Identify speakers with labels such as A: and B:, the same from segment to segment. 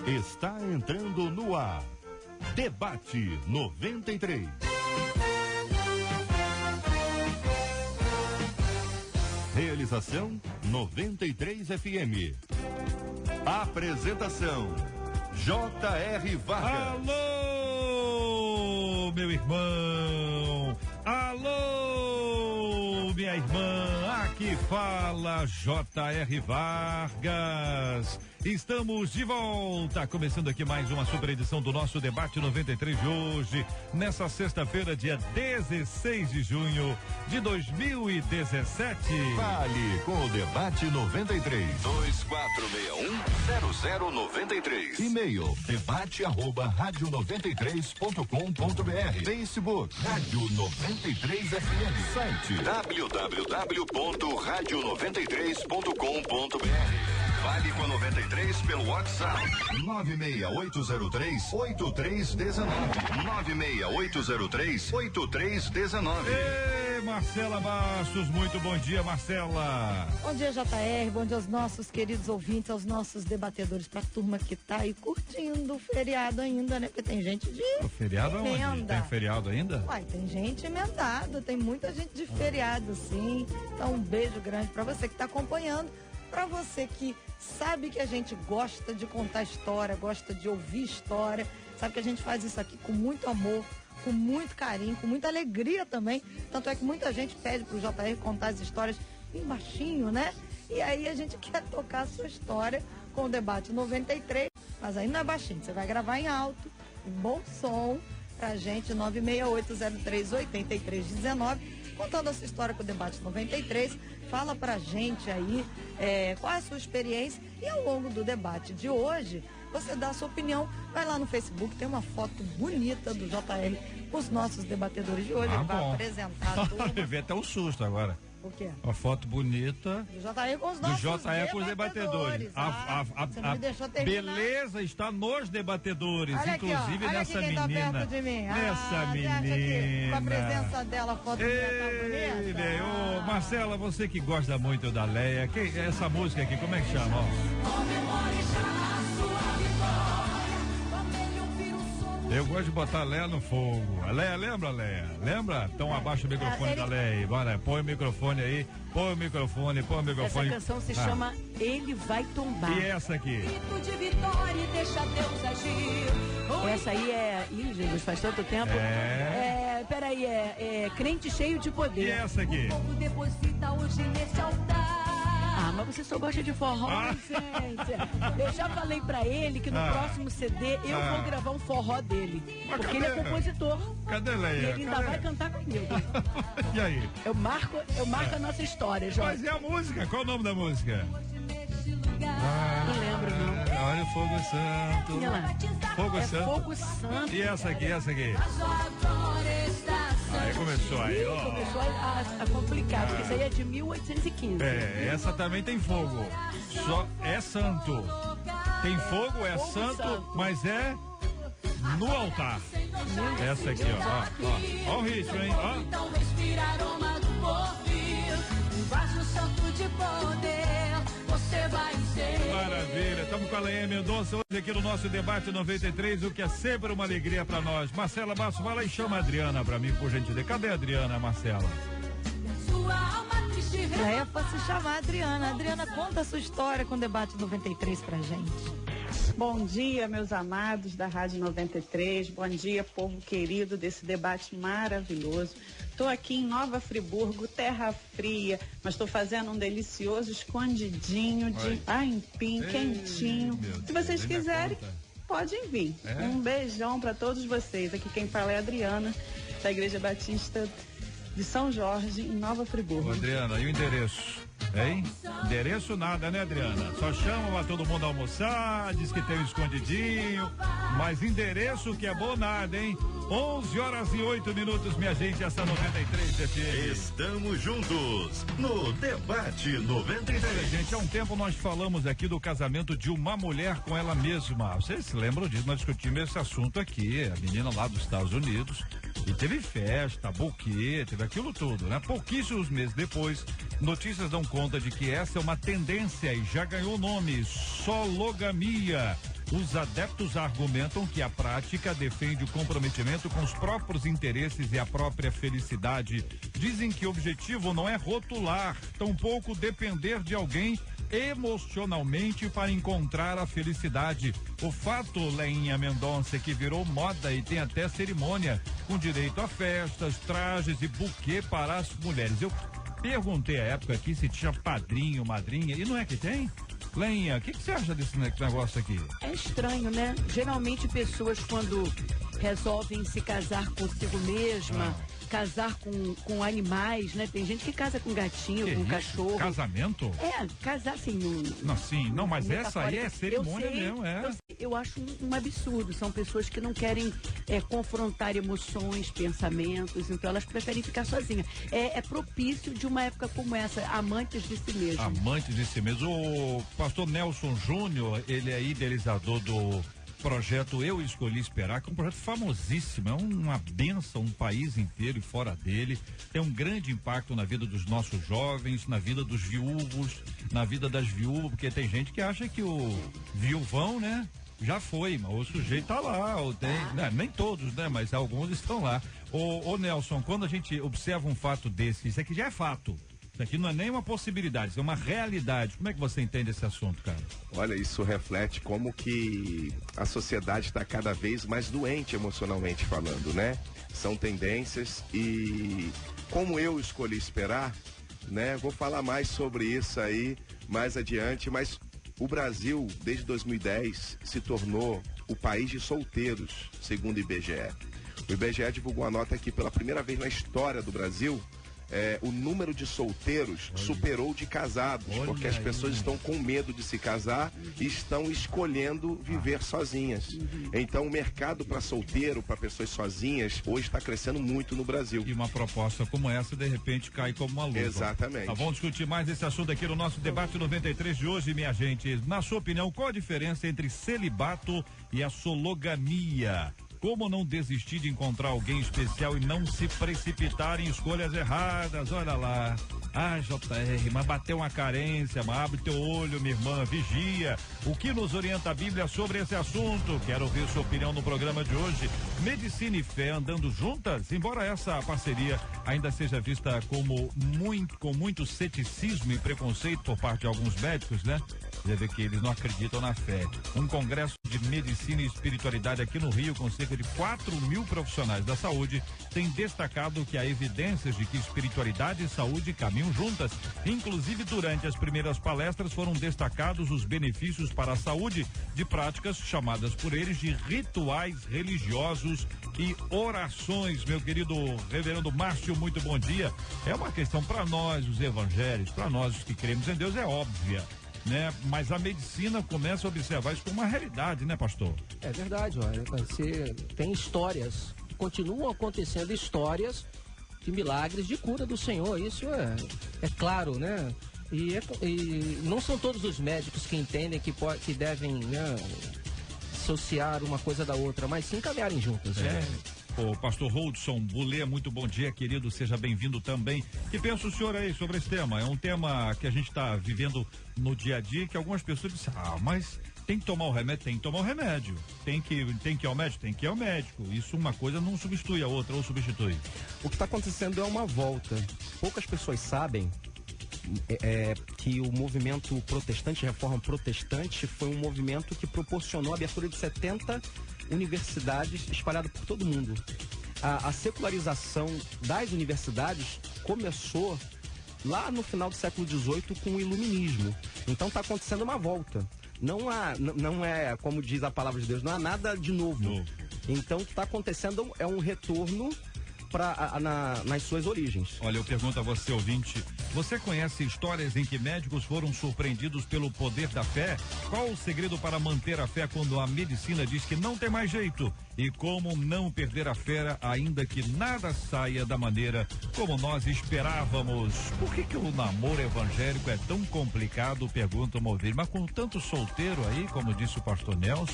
A: Está entrando no ar. Debate 93. Realização 93 FM. Apresentação J.R. Vargas.
B: Alô, meu irmão. Alô, minha irmã. Aqui fala J.R. Vargas. Estamos de volta, começando aqui mais uma super edição do nosso Debate 93 de hoje, nessa sexta-feira, dia 16 de junho de 2017.
A: Fale com o Debate 93. 2461-0093. E-mail debate@radio93.com.br. Facebook Rádio 93 FM. Site www.radio93.com.br. Fale com a 93 pelo WhatsApp 96803-8319. 96803-8319.
B: Ei, Marcela Bastos, muito bom dia, Marcela.
C: Bom dia, JR, bom dia aos nossos queridos ouvintes, aos nossos debatedores, pra turma que tá aí curtindo o feriado ainda, né? Porque tem gente de
B: o feriado
C: emenda.
B: Tem feriado ainda?
C: Uai, tem gente emendado, tem muita gente de feriado, sim. Então, um beijo grande pra você que tá acompanhando, pra você que sabe que a gente gosta de contar história, gosta de ouvir história, sabe que a gente faz isso aqui com muito amor, com muito carinho, com muita alegria também. Tanto é que muita gente pede pro JR contar as histórias bem baixinho, né? E aí a gente quer tocar a sua história com o Debate 93, mas aí não é baixinho, você vai gravar em alto, em bom som, pra gente, 96803-8319, contando a sua história com o Debate 93. Fala pra gente aí qual é a sua experiência e ao longo do debate de hoje, você dá a sua opinião. Vai lá no Facebook, tem uma foto bonita do JR com os nossos debatedores de hoje. Ele vai apresentar a turma.
B: Eu vi até um susto agora.
C: O quê?
B: Uma foto bonita
C: Do JR com os nossos
B: debatedores.
C: Ah, você não me deixou terminar.
B: Beleza está nos debatedores,
C: Olha aqui,
B: inclusive
C: olha
B: nessa
C: aqui quem
B: menina.
C: Tá perto de mim.
B: Nessa
C: Você acha que com a
B: menina.
C: presença dela a foto tá bonita?
B: Ô, Marcela, você que gosta muito da Leia, essa música aqui, como é que chama? Ó? Eu gosto de botar a Leia no fogo. A Leia, lembra, Leia? Lembra? Então abaixa o microfone da Leia. Bora, põe o microfone aí. Põe o microfone.
D: Essa canção se chama Ele Vai Tombar.
B: E essa aqui?
D: Essa aí é... Ih, Jesus, faz tanto tempo. Peraí, é Crente Cheio de Poder.
B: E essa aqui?
D: O povo deposita hoje nesse altar. Ah, mas você só gosta de forró, gente. Eu já falei pra ele que no próximo CD eu vou gravar um forró dele.
B: Mas
D: porque ele é compositor.
B: Cadê Leia?
D: E ele ainda vai cantar comigo.
B: E aí?
D: Eu marco a nossa história, Jorge.
B: Mas e a música? Qual o nome da música?
D: Não lembro, não.
B: Olha o Fogo Santo.
D: Olha lá.
B: Fogo Santo.
D: Fogo Santo.
B: E essa aqui? Aí começou aí, ó.
D: Começou a complicar, porque isso aí é de 1815.
B: Essa também tem fogo. Só é santo. Tem fogo, é
D: Fogo
B: santo, mas é no altar. Essa aqui, ó. Ó o ritmo, hein? Ó.
E: Então respira aroma do porvir, embaixo do santo de poder, você vai ser.
B: Maravilha, estamos com a Leia Mendonça hoje aqui no nosso Debate 93, o que é sempre uma alegria pra nós. Marcela Bastos, vai lá e chama a Adriana pra mim, por gentileza. Cadê a Adriana, Marcela?
E: Sua alma triste
C: É pra se chamar Adriana. Adriana, conta a sua história com o Debate 93 pra gente.
F: Bom dia, meus amados da Rádio 93. Bom dia, povo querido desse debate maravilhoso. Estou aqui em Nova Friburgo, terra fria, mas estou fazendo um delicioso escondidinho de aipim quentinho. Se vocês quiserem, podem vir. Um beijão para todos vocês. Aqui quem fala é a Adriana, da Igreja Batista de São Jorge, em Nova Friburgo.
B: Ô, Adriana, e o endereço? Hein? Endereço nada, né, Adriana? Só chama pra todo mundo almoçar, diz que tem um escondidinho, mas endereço que é bom nada, hein? 11h08, minha gente, essa 93 FM.
A: Estamos juntos no Debate 93.
B: Gente, há um tempo nós falamos aqui do casamento de uma mulher com ela mesma. Vocês se lembram disso? Nós discutimos esse assunto aqui, a menina lá dos Estados Unidos, e teve festa, buquê, teve aquilo tudo, né? Pouquíssimos meses depois, notícias dão conta de que essa é uma tendência e já ganhou o nome, sologamia. Os adeptos argumentam que a prática defende o comprometimento com os próprios interesses e a própria felicidade. Dizem que o objetivo não é rotular, tampouco depender de alguém emocionalmente para encontrar a felicidade. O fato, Leinha Mendonça, que virou moda e tem até cerimônia, com direito a festas, trajes e buquê para as mulheres. Eu perguntei à época aqui se tinha padrinho, madrinha, e não é que tem? Leinha, o que você acha desse negócio aqui?
D: É estranho, né? Geralmente pessoas quando resolvem se casar consigo mesma, casar com animais, né? Tem gente que casa com gatinho, com cachorro.
B: Casamento?
D: É, casar assim.
B: Não, sim, não, mas essa aí é cerimônia mesmo, é.
D: Eu acho um absurdo. São pessoas que não querem confrontar emoções, pensamentos, então elas preferem ficar sozinhas. É propício de uma época como essa, amantes de si mesmo.
B: Amantes de si mesmo. O pastor Nelson Júnior, ele é idealizador do projeto Eu Escolhi Esperar, que é um projeto famosíssimo, é uma bênção, um país inteiro e fora dele, tem um grande impacto na vida dos nossos jovens, na vida dos viúvos, na vida das viúvas, porque tem gente que acha que o viuvão, né, já foi, mas o sujeito tá lá, ou tem, né, nem todos, né, mas alguns estão lá. Ô Nelson, quando a gente observa um fato desse, isso aqui já é fato. Isso aqui não é nem uma possibilidade, isso é uma realidade. Como é que você entende esse assunto, cara?
G: Olha, isso reflete como que a sociedade está cada vez mais doente emocionalmente falando, né? São tendências e como eu escolhi esperar, né? Vou falar mais sobre isso aí mais adiante, mas o Brasil, desde 2010, se tornou o país de solteiros, segundo o IBGE. O IBGE divulgou uma nota que pela primeira vez na história do Brasil, o número de solteiros superou o de casados, porque as pessoas estão com medo de se casar e estão escolhendo viver sozinhas. Então o mercado para solteiro, para pessoas sozinhas, hoje está crescendo muito no Brasil.
B: E uma proposta como essa, de repente, cai como uma luva.
G: Exatamente.
B: Tá, vamos discutir mais esse assunto aqui no nosso debate 93 de hoje, minha gente. Na sua opinião, qual a diferença entre celibato e a sologamia? Como não desistir de encontrar alguém especial e não se precipitar em escolhas erradas? Olha lá. Ah, JR, mas bateu uma carência, mas abre teu olho, minha irmã, vigia. O que nos orienta a Bíblia sobre esse assunto? Quero ouvir sua opinião no programa de hoje. Medicina e fé andando juntas? Embora essa parceria ainda seja vista com muito ceticismo e preconceito por parte de alguns médicos, né? Você vê que eles não acreditam na fé. Um congresso de medicina e espiritualidade aqui no Rio, com cerca de 4.000 profissionais da saúde, tem destacado que há evidências de que espiritualidade e saúde caminham juntas. Inclusive, durante as primeiras palestras foram destacados os benefícios para a saúde de práticas chamadas por eles de rituais religiosos e orações. Meu querido reverendo Márcio, muito bom dia. É uma questão para nós, os evangélicos, para nós os que cremos em Deus, é óbvia, né? Mas a medicina começa a observar isso como uma realidade, né, pastor?
H: É verdade, olha, você tem histórias, continuam acontecendo histórias de milagres de cura do Senhor, isso é claro, né? E não são todos os médicos que entendem que devem, né, associar uma coisa da outra, mas sim caminharem juntas, né?
B: O pastor Holdson Bulê, muito bom dia, querido, seja bem-vindo também. O que pensa o senhor aí sobre esse tema? É um tema que a gente está vivendo no dia a dia, que algumas pessoas dizem, mas tem que tomar o remédio? Tem que tomar o remédio. Tem que ir ao médico? Tem que ir ao médico. Isso, uma coisa não substitui a outra, ou substitui.
I: O que está acontecendo é uma volta. Poucas pessoas sabem que o movimento protestante, reforma protestante, foi um movimento que proporcionou a abertura de 70 universidades espalhadas por todo mundo. A secularização das universidades começou lá no final do século XVIII com o iluminismo. Então está acontecendo uma volta. Não é, como diz a palavra de Deus, não há nada de novo. Então o que está acontecendo é um retorno nas suas origens.
B: Olha, eu pergunto a você, ouvinte, você conhece histórias em que médicos foram surpreendidos pelo poder da fé? Qual o segredo para manter a fé quando a medicina diz que não tem mais jeito? E como não perder a fé ainda que nada saia da maneira como nós esperávamos? Por que o namoro evangélico é tão complicado? Pergunta uma ouvinte. Mas com tanto solteiro aí, como disse o pastor Nelson,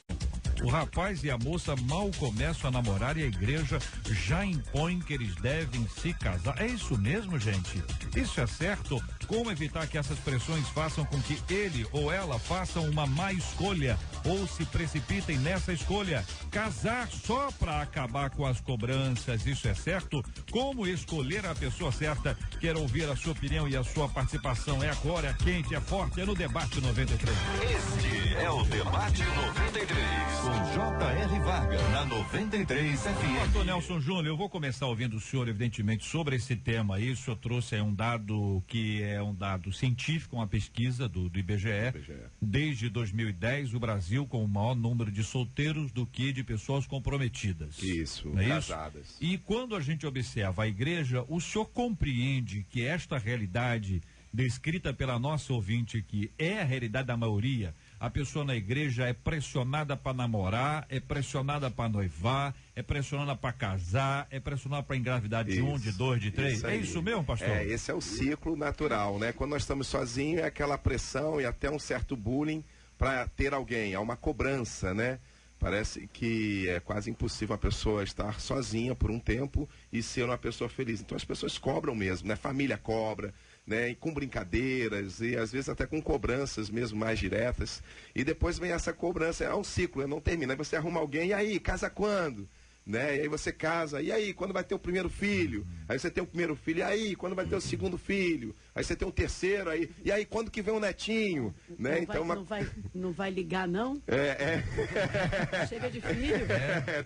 B: O rapaz e a moça mal começam a namorar e a igreja já impõe que eles devem se casar. É isso mesmo, gente? Isso é certo? Como evitar que essas pressões façam com que ele ou ela façam uma má escolha ou se precipitem nessa escolha? Casar só para acabar com as cobranças, isso é certo? Como escolher a pessoa certa? Quero ouvir a sua opinião e a sua participação. É agora, é quente, é forte, é no Debate 93.
A: Este é o Debate 93, com J.R. Vargas, na 93 FM.
B: Pastor Nelson Júnior, eu vou começar ouvindo o senhor, evidentemente, sobre esse tema aí. O senhor trouxe aí um dado que é um dado científico, uma pesquisa do IBGE. Desde 2010, o Brasil com o maior número de solteiros do que de pessoas comprometidas.
G: Isso,
B: não é
G: casadas.
B: Isso? E quando a gente observa a igreja, o senhor compreende que esta realidade descrita pela nossa ouvinte aqui é a realidade da maioria? A pessoa na igreja é pressionada para namorar, é pressionada para noivar, é pressionada para casar, é pressionada para engravidar de um, de dois, de três. É isso mesmo, pastor?
G: Esse é o ciclo natural, né? Quando nós estamos sozinhos, é aquela pressão e até um certo bullying para ter alguém, há uma cobrança, né? Parece que é quase impossível a pessoa estar sozinha por um tempo e ser uma pessoa feliz. Então as pessoas cobram mesmo, né? Família cobra, né? E com brincadeiras e às vezes até com cobranças mesmo mais diretas. E depois vem essa cobrança, é um ciclo, não termina. Aí você arruma alguém, e aí, casa quando? Né? E aí você casa, e aí, quando vai ter o primeiro filho? Aí você tem o primeiro filho, e aí, quando vai ter o segundo filho? Aí você tem o terceiro, aí, e aí, quando que vem o netinho? Né?
D: Não vai ligar, não? Chega de filho.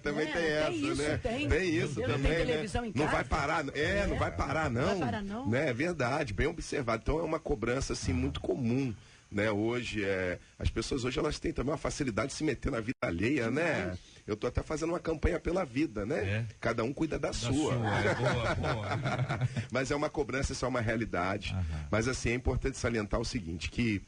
G: Também tem essa,
D: isso,
G: né? Tem isso
D: eu
G: também,
D: não tenho televisão
G: né?
D: em casa.
G: Não vai parar, não vai parar, não.
D: Não vai parar, não.
G: Né? É verdade, bem observado. Então é uma cobrança, assim, muito comum. Né, hoje, as pessoas hoje elas têm também uma facilidade de se meter na vida alheia, né? Eu tô até fazendo uma campanha pela vida, né? Cada um cuida da sua.
B: Boa.
G: Mas é uma cobrança, isso é uma realidade. Mas assim, é importante salientar o seguinte, que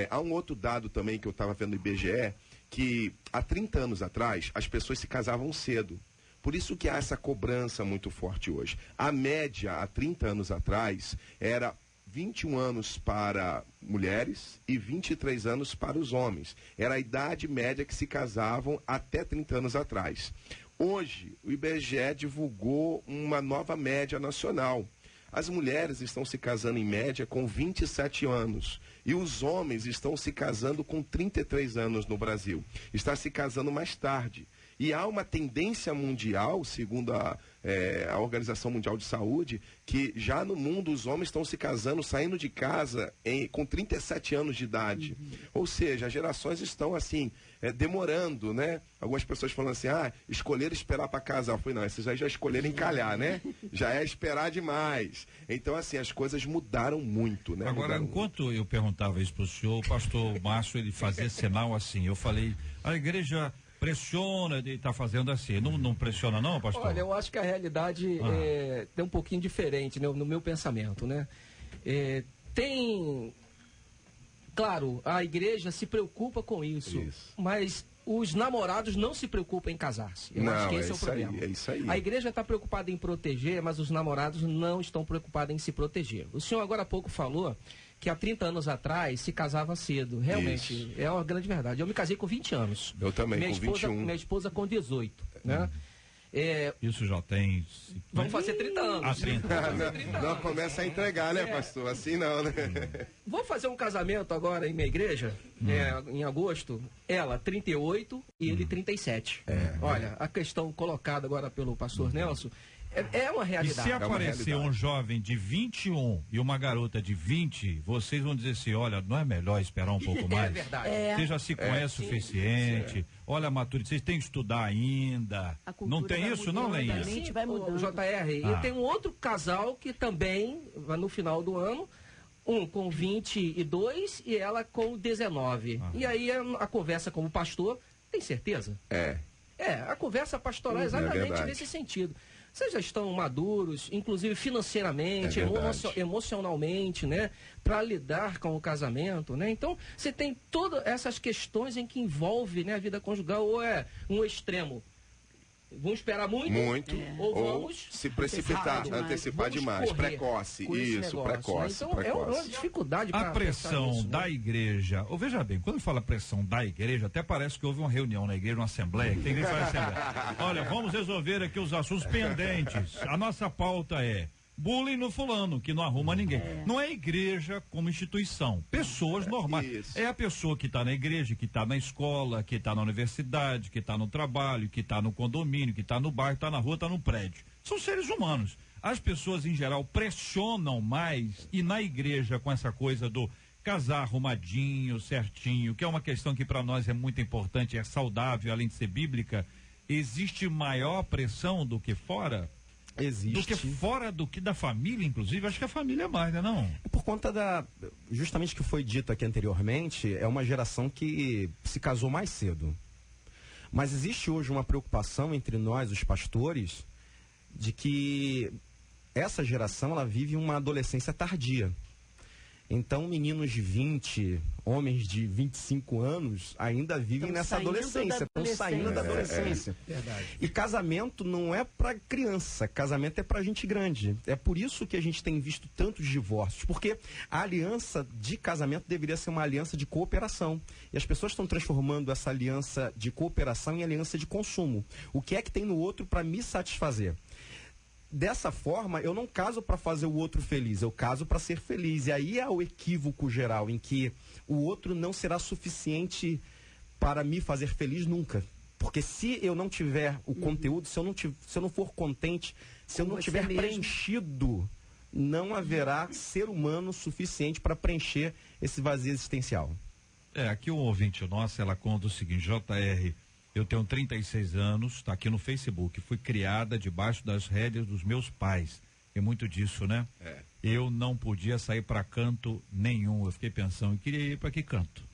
G: há um outro dado também que eu estava vendo no IBGE, que há 30 anos atrás as pessoas se casavam cedo. Por isso que há essa cobrança muito forte hoje. A média, há 30 anos atrás, era 21 anos para mulheres e 23 anos para os homens. Era a idade média que se casavam até 30 anos atrás. Hoje, o IBGE divulgou uma nova média nacional. As mulheres estão se casando em média com 27 anos e os homens estão se casando com 33 anos no Brasil. Está se casando mais tarde. E há uma tendência mundial, segundo a Organização Mundial de Saúde, que já no mundo os homens estão se casando, saindo de casa com 37 anos de idade. Ou seja, as gerações estão assim, demorando, né? Algumas pessoas falam assim, escolher esperar para casar. Eu falei, não, esses aí já escolheram encalhar, né? Já é esperar demais. Então, assim, as coisas mudaram muito, né?
B: Agora, enquanto eu perguntava isso para o senhor, o pastor Márcio, ele fazia sinal assim, eu falei, a igreja pressiona, ele está fazendo assim, não pressiona não, pastor?
H: Olha, eu acho que a realidade é um pouquinho diferente, né, no meu pensamento, né? Claro, a igreja se preocupa com isso. Mas os namorados não se preocupam em casar-se. Eu acho que esse é o problema.
G: É isso aí.
H: A igreja está preocupada em proteger, mas os namorados não estão preocupados em se proteger. O senhor agora há pouco falou que há 30 anos atrás se casava cedo. Realmente, é uma grande verdade. Eu me casei com 20 anos.
G: Eu também, com 21.
H: Minha esposa com 18, né?
B: Isso já tem...
H: Vamos fazer 30 anos.
B: 30.
G: Não, começa a entregar, né, pastor? Assim não, né?
H: Vou fazer um casamento agora em minha igreja, em agosto. Ela, 38 e ele, 37. Olha, a questão colocada agora pelo pastor Nelson é uma realidade.
B: E se aparecer um jovem de 21 e uma garota de 20, vocês vão dizer assim, olha, não é melhor esperar um pouco mais?
H: É verdade.
B: Você já se conhece o suficiente, olha a maturidade, vocês têm que estudar ainda. Não tem isso, não, Leinha?
H: Sim, vai mudando. JR, e tem um outro casal que também, no final do ano, um com 22 e ela com 19. E aí a conversa como pastor, tem certeza? A conversa pastoral é exatamente nesse sentido. Vocês já estão maduros, inclusive financeiramente, emocionalmente, né? Para lidar com o casamento, né? Então, você tem todas essas questões em que envolve, né, a vida conjugal, ou é um extremo. Vamos esperar muito?
G: Ou
H: vamos
G: se precipitar, antecipar demais. Precoce, isso, precoce.
H: Então, é uma dificuldade
B: para a pressão da igreja. Ou veja bem, quando fala pressão da igreja, até parece que houve uma reunião na igreja, uma assembleia, que tem igreja que faz assembleia. Olha, vamos resolver aqui os assuntos pendentes. A nossa pauta é bullying no fulano, que não arruma ninguém. Não é igreja como instituição. Pessoas normais. Isso. É a pessoa que está na igreja, que está na escola, que está na universidade, que está no trabalho, que está no condomínio, que está no bairro, está na rua, está no prédio. São seres humanos. As pessoas, em geral, pressionam mais, e na igreja, com essa coisa do casar arrumadinho, certinho, que é uma questão que para nós é muito importante, é saudável, além de ser bíblica, existe maior pressão do que fora?
I: Existe.
B: Do que fora do que da família, inclusive, acho que a família é mais, né, não?
I: Por conta justamente o que foi dito aqui anteriormente, é uma geração que se casou mais cedo. Mas existe hoje uma preocupação entre nós, os pastores, de que essa geração, ela vive uma adolescência tardia. Então, meninos de 20, homens de 25 anos ainda vivem nessa adolescência, estão saindo da adolescência.
H: Verdade.
I: E casamento não é para criança, casamento é para gente grande. É por isso que a gente tem visto tantos divórcios, porque a aliança de casamento deveria ser uma aliança de cooperação. E as pessoas estão transformando essa aliança de cooperação em aliança de consumo. O que é que tem no outro para me satisfazer? Dessa forma, eu não caso para fazer o outro feliz, eu caso para ser feliz. E aí é o equívoco geral, em que o outro não será suficiente para me fazer feliz nunca. Porque se eu não tiver o conteúdo, se eu não for contente, se eu não tiver preenchido, não haverá ser humano suficiente para preencher esse vazio existencial.
B: Aqui um ouvinte nosso, ela conta o seguinte: JR, eu tenho 36 anos, está aqui no Facebook, fui criada debaixo das rédeas dos meus pais. É muito disso, né? Eu não podia sair para canto nenhum. Eu fiquei pensando, eu queria ir para que canto?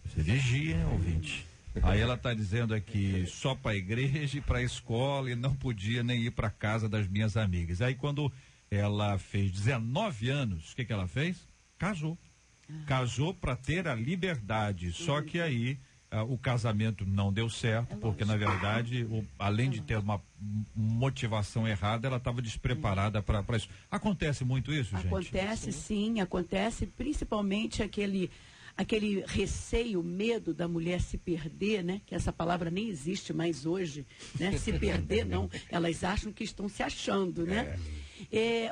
B: Você vigia, hein, ouvinte? Aí ela está dizendo aqui, só para a igreja e para a escola, e não podia nem ir para casa das minhas amigas. Aí quando ela fez 19 anos, o que ela fez? Casou. Casou para ter a liberdade. Só que aí o casamento não deu certo, porque na verdade, além de ter uma motivação errada, ela estava despreparada para isso. Acontece muito isso, gente?
D: Acontece sim, acontece principalmente aquele receio, medo da mulher se perder, né? Que essa palavra nem existe mais hoje, né? Se perder, não. Elas acham que estão se achando, né?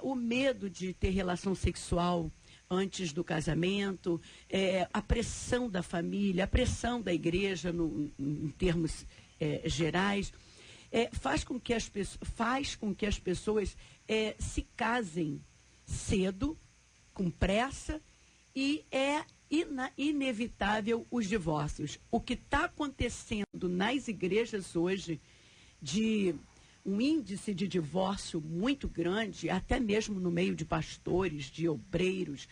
D: O medo de ter relação sexual antes do casamento, a pressão da família, a pressão da igreja em termos gerais, faz com que as pessoas se casem cedo, com pressa, e é inevitável os divórcios. O que está acontecendo nas igrejas hoje, de um índice de divórcio muito grande, até mesmo no meio de pastores, de obreiros,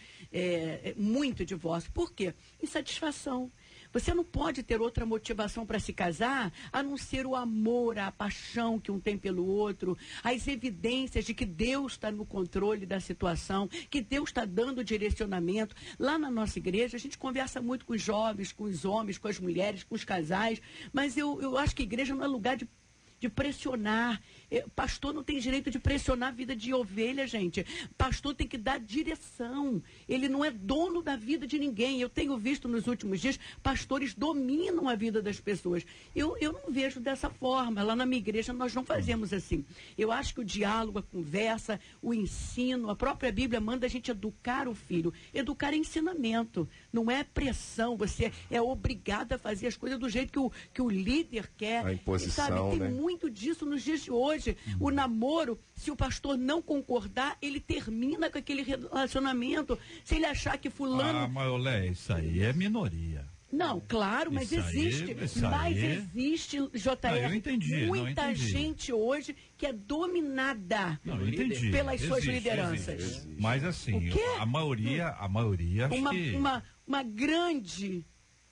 D: muito divórcio. Por quê? Insatisfação. Você não pode ter outra motivação para se casar, a não ser o amor, a paixão que um tem pelo outro, as evidências de que Deus está no controle da situação, que Deus está dando direcionamento. Lá na nossa igreja, a gente conversa muito com os jovens, com os homens, com as mulheres, com os casais, mas eu acho que a igreja não é lugar de pressionar. Pastor não tem direito de pressionar a vida de ovelha, gente. Pastor tem que dar direção. Ele não é dono da vida de ninguém. Eu tenho visto nos últimos dias, pastores dominam a vida das pessoas. Eu não vejo dessa forma. Lá na minha igreja nós não fazemos assim. Eu acho que o diálogo, a conversa, o ensino, a própria Bíblia manda a gente educar o filho. Educar é ensinamento, não é pressão. Você é obrigado a fazer as coisas do jeito que o líder quer.
G: A imposição,
D: tem muito disso nos dias de hoje. O namoro, se o pastor não concordar, ele termina com aquele relacionamento. Se ele achar que fulano...
B: mas Olé, isso aí é minoria.
D: Não, claro, mas existe. Existe, JR,
B: eu entendi,
D: muita gente hoje que é dominada pelas suas lideranças.
B: Existe. Mas assim, a maioria
D: uma grande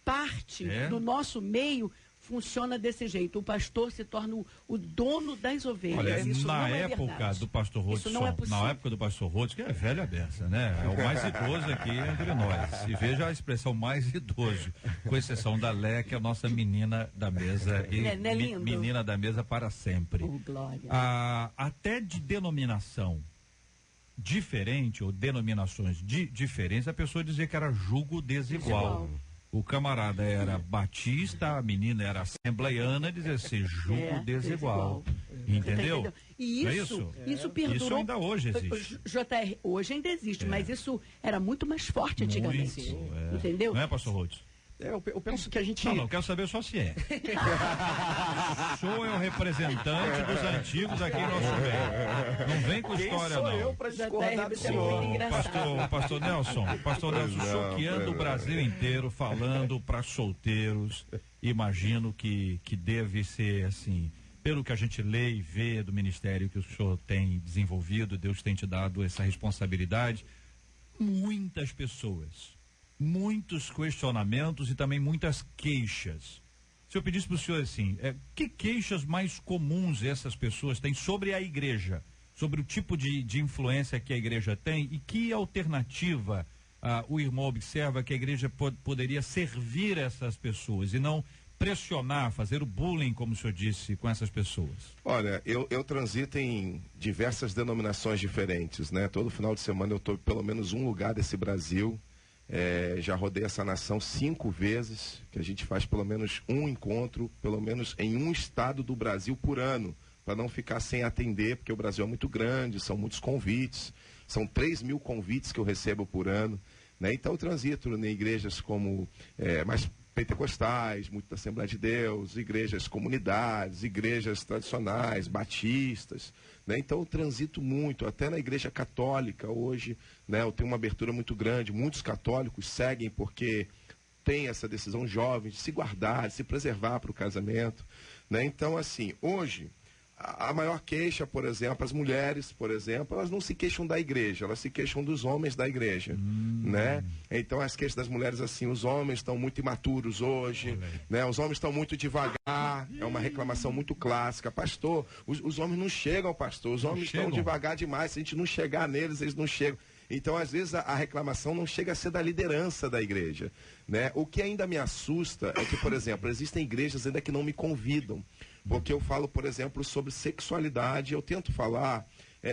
D: parte do nosso meio funciona desse jeito. O pastor se torna o dono das ovelhas.
B: Olha,
D: Isso
B: na
D: não é
B: época
D: verdade.
B: do pastor
D: Isso não é
B: Rodson,
D: possível.
B: na época do pastor Rodson, que é velha beça, né? É o mais idoso aqui entre nós. E veja a expressão mais idoso, com exceção da Lé, que é a nossa menina da mesa. E
D: Não é lindo?
B: menina da mesa para sempre.
D: Oh, glória.
B: Até de denominação diferente, ou denominações diferentes, a pessoa dizia que era julgo desigual. O camarada era batista, a menina era assembleiana, dizia assim, julgo desigual. Entendeu?
D: Tá, e
B: Não é
D: isso
B: isso
D: perdurou.
B: Isso ainda hoje existe.
D: JR, hoje ainda existe, mas isso era muito mais forte antigamente.
B: Muito,
D: entendeu?
B: Não é, pastor Rhodes?
I: Eu penso que a gente...
B: Não, quero saber só se é. O senhor é o representante dos antigos aqui no nosso meio. Não vem com história,
I: sou
B: não.
I: eu para discordar do senhor?
B: Pastor Nelson, o senhor que anda o Brasil inteiro falando para solteiros, imagino que deve ser assim, pelo que a gente lê e vê do ministério que o senhor tem desenvolvido, Deus tem te dado essa responsabilidade, muitas pessoas, muitos questionamentos e também muitas queixas. Se eu pedisse para o senhor assim, que queixas mais comuns essas pessoas têm sobre a igreja, sobre o tipo de influência que a igreja tem e que alternativa o irmão observa que a igreja poderia servir essas pessoas e não pressionar, fazer o bullying, como o senhor disse, com essas pessoas?
G: Olha, eu transito em diversas denominações diferentes, né? Todo final de semana eu estou em pelo menos um lugar desse Brasil. Já rodei essa nação 5 vezes, que a gente faz pelo menos um encontro, pelo menos em um estado do Brasil por ano, para não ficar sem atender, porque o Brasil é muito grande, são muitos convites, são 3.000 convites que eu recebo por ano, né? Então eu transito em igrejas como mais pentecostais, muito da Assembleia de Deus, igrejas comunidades, igrejas tradicionais, batistas, né? Então eu transito muito, até na igreja católica hoje, né? Eu tenho uma abertura muito grande, muitos católicos seguem porque tem essa decisão jovem de se guardar, de se preservar para o casamento, né? Então assim, hoje a maior queixa, por exemplo, as mulheres, por exemplo, elas não se queixam da igreja, elas se queixam dos homens da igreja, né? Então as queixas das mulheres assim, os homens estão muito imaturos hoje, né? Os homens estão muito devagar, é uma reclamação muito clássica. Pastor, os homens não chegam, pastor, os homens estão devagar demais, se a gente não chegar neles, eles não chegam. Então, às vezes, a reclamação não chega a ser da liderança da igreja, né? O que ainda me assusta é que, por exemplo, existem igrejas ainda que não me convidam, porque eu falo, por exemplo, sobre sexualidade, eu tento falar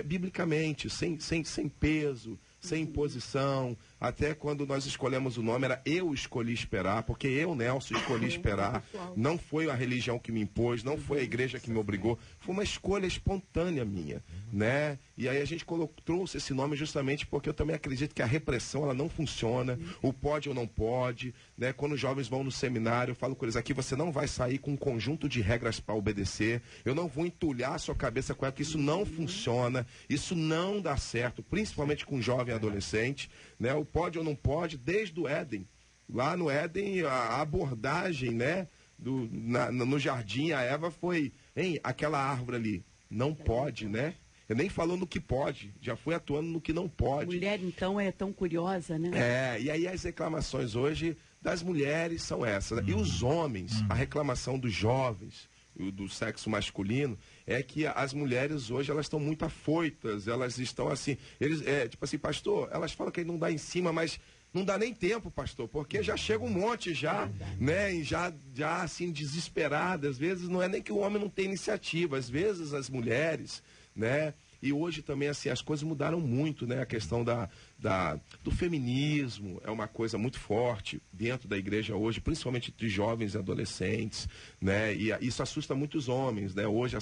G: biblicamente, sem peso, sem imposição. Até quando nós escolhemos o nome, era eu escolhi esperar, porque eu, Nelson, escolhi esperar. Não foi a religião que me impôs, não foi a igreja que me obrigou, foi uma escolha espontânea minha, né? E aí a gente trouxe esse nome justamente porque eu também acredito que a repressão, ela não funciona, o pode ou não pode, né? Quando os jovens vão no seminário, eu falo com eles, aqui você não vai sair com um conjunto de regras para obedecer, eu não vou entulhar a sua cabeça com ela, que isso não funciona, isso não dá certo, principalmente com jovem e adolescente, né? O pode ou não pode, desde o Éden. Lá no Éden, a abordagem, né? No jardim, a Eva foi, aquela árvore ali, não pode, né? Eu nem falou no que pode, já fui atuando no que não pode.
D: Mulher, então, é tão curiosa, né?
G: E aí as reclamações hoje das mulheres são essas, né? E os homens, a reclamação dos jovens, do sexo masculino, é que as mulheres hoje, elas estão muito afoitas, elas estão assim, tipo assim, pastor, elas falam que não dá em cima, mas não dá nem tempo, pastor, porque já chega um monte já, né, e já assim, desesperada, às vezes não é nem que o homem não tem iniciativa, às vezes as mulheres, né, e hoje também, assim, as coisas mudaram muito, né, a questão do feminismo é uma coisa muito forte dentro da igreja hoje, principalmente entre jovens e adolescentes, né, e isso assusta muitos homens, né, hoje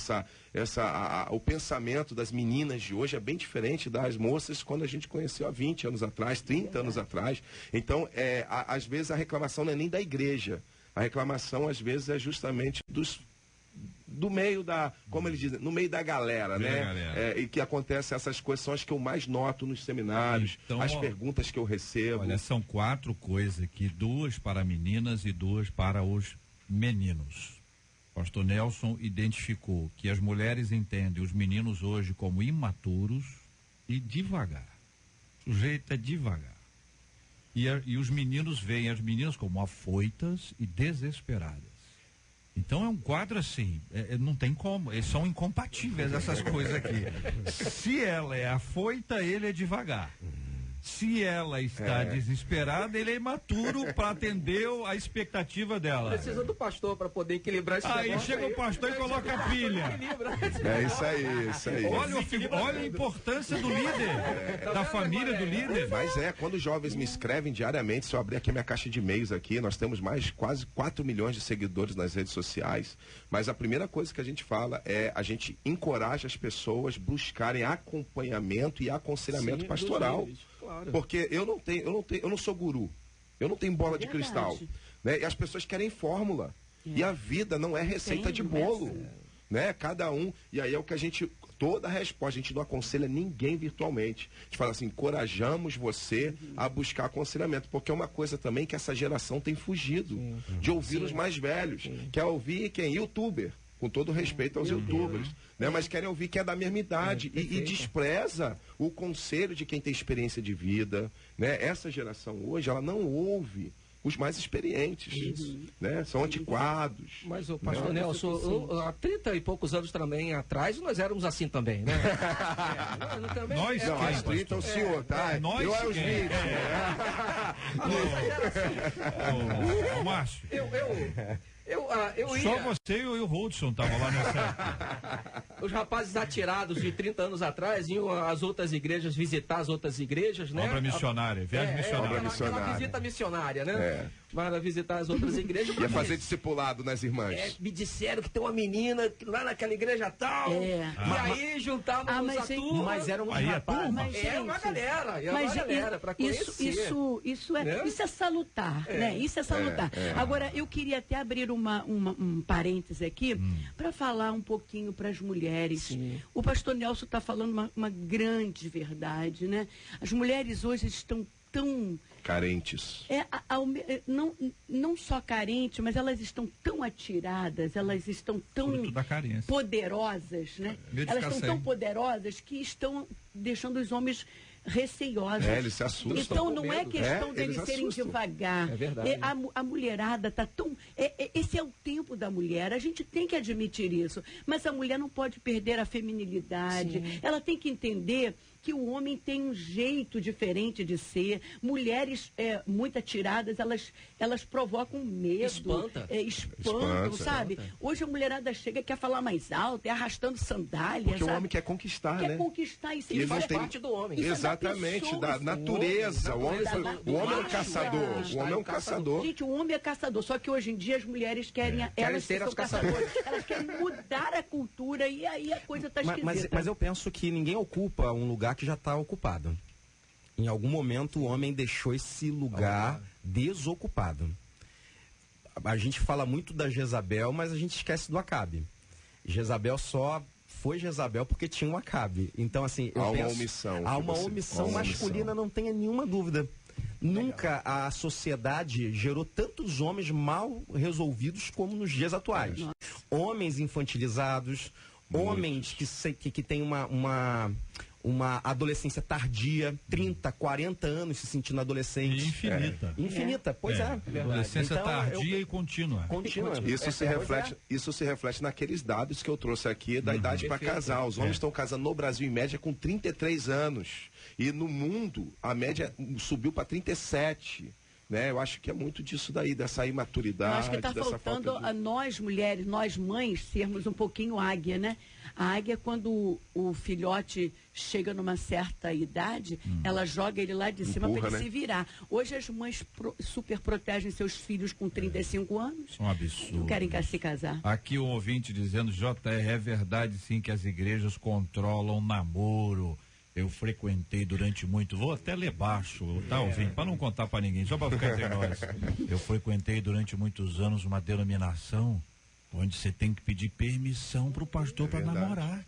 G: o pensamento das meninas de hoje é bem diferente das moças quando a gente conheceu há 20 anos atrás, 30 anos atrás. Então, às vezes a reclamação não é nem da igreja, a reclamação às vezes é justamente do meio como eles dizem, no meio da galera, né? E que acontece essas coisas, são as que eu mais noto nos seminários, então, as perguntas que eu recebo.
B: Olha, são 4 coisas aqui, 2 para meninas e 2 para os meninos. Pastor Nelson identificou que as mulheres entendem os meninos hoje como imaturos e devagar. O sujeito é devagar. E os meninos veem as meninas como afoitas e desesperadas. Então é um quadro assim, não tem como, são incompatíveis essas coisas aqui. Se ela é afoita, ele é devagar. Se ela está desesperada, ele é imaturo para atender a expectativa dela.
H: Precisa do pastor para poder equilibrar esse
B: Aí
H: negócio
B: chega o pastor e coloca a pilha.
G: É isso aí, isso aí.
B: Olha a importância do líder, da família do líder.
G: Mas quando os jovens me escrevem diariamente, se eu abrir aqui a minha caixa de e-mails aqui, nós temos quase 4 milhões de seguidores nas redes sociais. Mas a primeira coisa que a gente fala a gente encoraja as pessoas buscarem acompanhamento e aconselhamento pastoral. Claro. Porque eu não sou guru, eu não tenho bola de cristal, né? E as pessoas querem fórmula. E a vida não é receita de bolo, né? Cada um, e aí é o que toda a resposta, a gente não aconselha ninguém virtualmente. A gente fala assim, encorajamos você a buscar aconselhamento, porque é uma coisa também que essa geração tem fugido, de ouvir os mais velhos, quer ouvir quem? Youtuber. Com todo respeito aos youtubers, né? Mas querem ouvir que é da mesma idade e despreza o conselho de quem tem experiência de vida, né? Essa geração hoje, ela não ouve os mais experientes, né? São antiquados.
H: Mas o pastor Nelson, há 30 e poucos anos também atrás, nós éramos assim também, né?
B: Nós
G: não, às 30 o senhor, tá?
B: Nós
G: eu aos 20.
B: Márcio.
H: Eu ia...
B: Só você e o Hudson estavam lá nessa.
H: Os rapazes atirados de 30 anos atrás iam às outras igrejas, visitar as outras igrejas, né?
B: Obra missionária, viagem missionária.
H: Aquela visita missionária, né? Para visitar as outras igrejas.
G: Ia fazer discipulado nas irmãs.
H: Me disseram que tem uma menina lá naquela igreja tal. E aí juntávamos a turma.
I: Mas era um
H: rapaz. Era uma galera. Para conhecer.
D: Isso é salutar, né? Isso é salutar. Agora, eu queria até abrir um parêntese aqui para falar um pouquinho para as mulheres. O pastor Nelson está falando uma grande verdade, né? As mulheres hoje estão tão
G: carentes.
D: Não só carentes, mas elas estão tão atiradas, elas estão tão poderosas, né? Elas estão tão poderosas que estão deixando os homens receiosos.
G: Eles se assustam.
D: Então não é questão deles serem devagar.
H: É verdade.
D: A mulherada está tão... esse é o tempo da mulher, a gente tem que admitir isso. Mas a mulher não pode perder a feminilidade. Ela tem que entender que o homem tem um jeito diferente de ser. Mulheres muito atiradas, elas provocam medo. Espantam, sabe? Hoje a mulherada chega e quer falar mais alto, arrastando sandálias.
G: Porque o homem quer conquistar, né?
D: Quer conquistar. Isso
H: faz parte do homem.
G: Exatamente, da natureza. O homem é um caçador. O homem é um caçador.
D: Gente, o homem é caçador. Só que hoje em dia as mulheres querem elas
H: ser as
D: caçadoras. Elas querem mudar a cultura e aí a coisa está esquisita.
I: Mas eu penso que ninguém ocupa um lugar que já está ocupado. Em algum momento o homem deixou esse lugar desocupado. A gente fala muito da Jezabel, mas a gente esquece do Acabe. Jezabel só foi Jezabel porque tinha um Acabe. Então, assim,
G: há uma omissão.
I: Há uma omissão masculina, não tenha nenhuma dúvida. Nunca a sociedade gerou tantos homens mal resolvidos como nos dias atuais. Homens infantilizados, homens que têm uma adolescência tardia, 30, 40 anos se sentindo adolescente. Infinita, pois é.
B: Adolescência tardia e contínua.
G: Isso se reflete naqueles dados que eu trouxe aqui da idade para casar. Os homens estão casando no Brasil em média com 33 anos. E no mundo a média subiu para 37. Né? Eu acho que é muito disso daí, dessa imaturidade.
D: Eu acho que está faltando a nós mulheres, nós mães, sermos um pouquinho águia, né? A águia, quando o filhote chega numa certa idade, ela joga ele lá de cima para ele se virar. Hoje as mães super protegem seus filhos com 35 anos.
B: Um absurdo.
D: Não querem se casar.
B: Aqui um ouvinte dizendo, JR, é verdade sim que as igrejas controlam namoro. Eu frequentei durante muito, vou até ler baixo, tá, ouvinte, para não contar para ninguém, só para ficar entre nós. Eu frequentei durante muitos anos uma denominação onde você tem que pedir permissão para o pastor para namorar.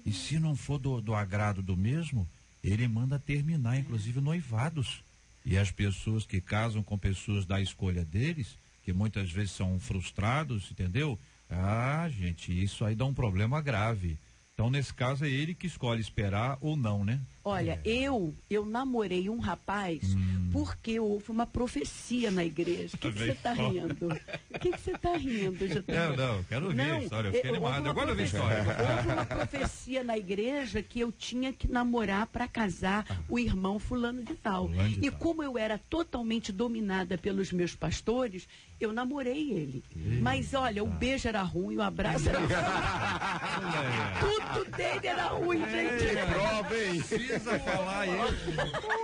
B: E se não for do agrado do mesmo, ele manda terminar, inclusive noivados. E as pessoas que casam com pessoas da escolha deles, que muitas vezes são frustrados, entendeu? Gente, isso aí dá um problema grave. Então, nesse caso, é ele que escolhe esperar ou não, né?
D: Olha, eu namorei um rapaz porque houve uma profecia na igreja. O que você está rindo? O que você está rindo, Getúlio?
B: Não, quero ouvir a história. Eu fiquei animado. Agora eu vi a história.
D: Houve uma profecia na igreja que eu tinha que namorar para casar o irmão fulano de tal. E como eu era totalmente dominada pelos meus pastores, eu namorei ele. Mas olha, o beijo era ruim, o abraço era ruim. Tudo dele era ruim, gente.
G: Prova, hein?
B: Precisa falar isso.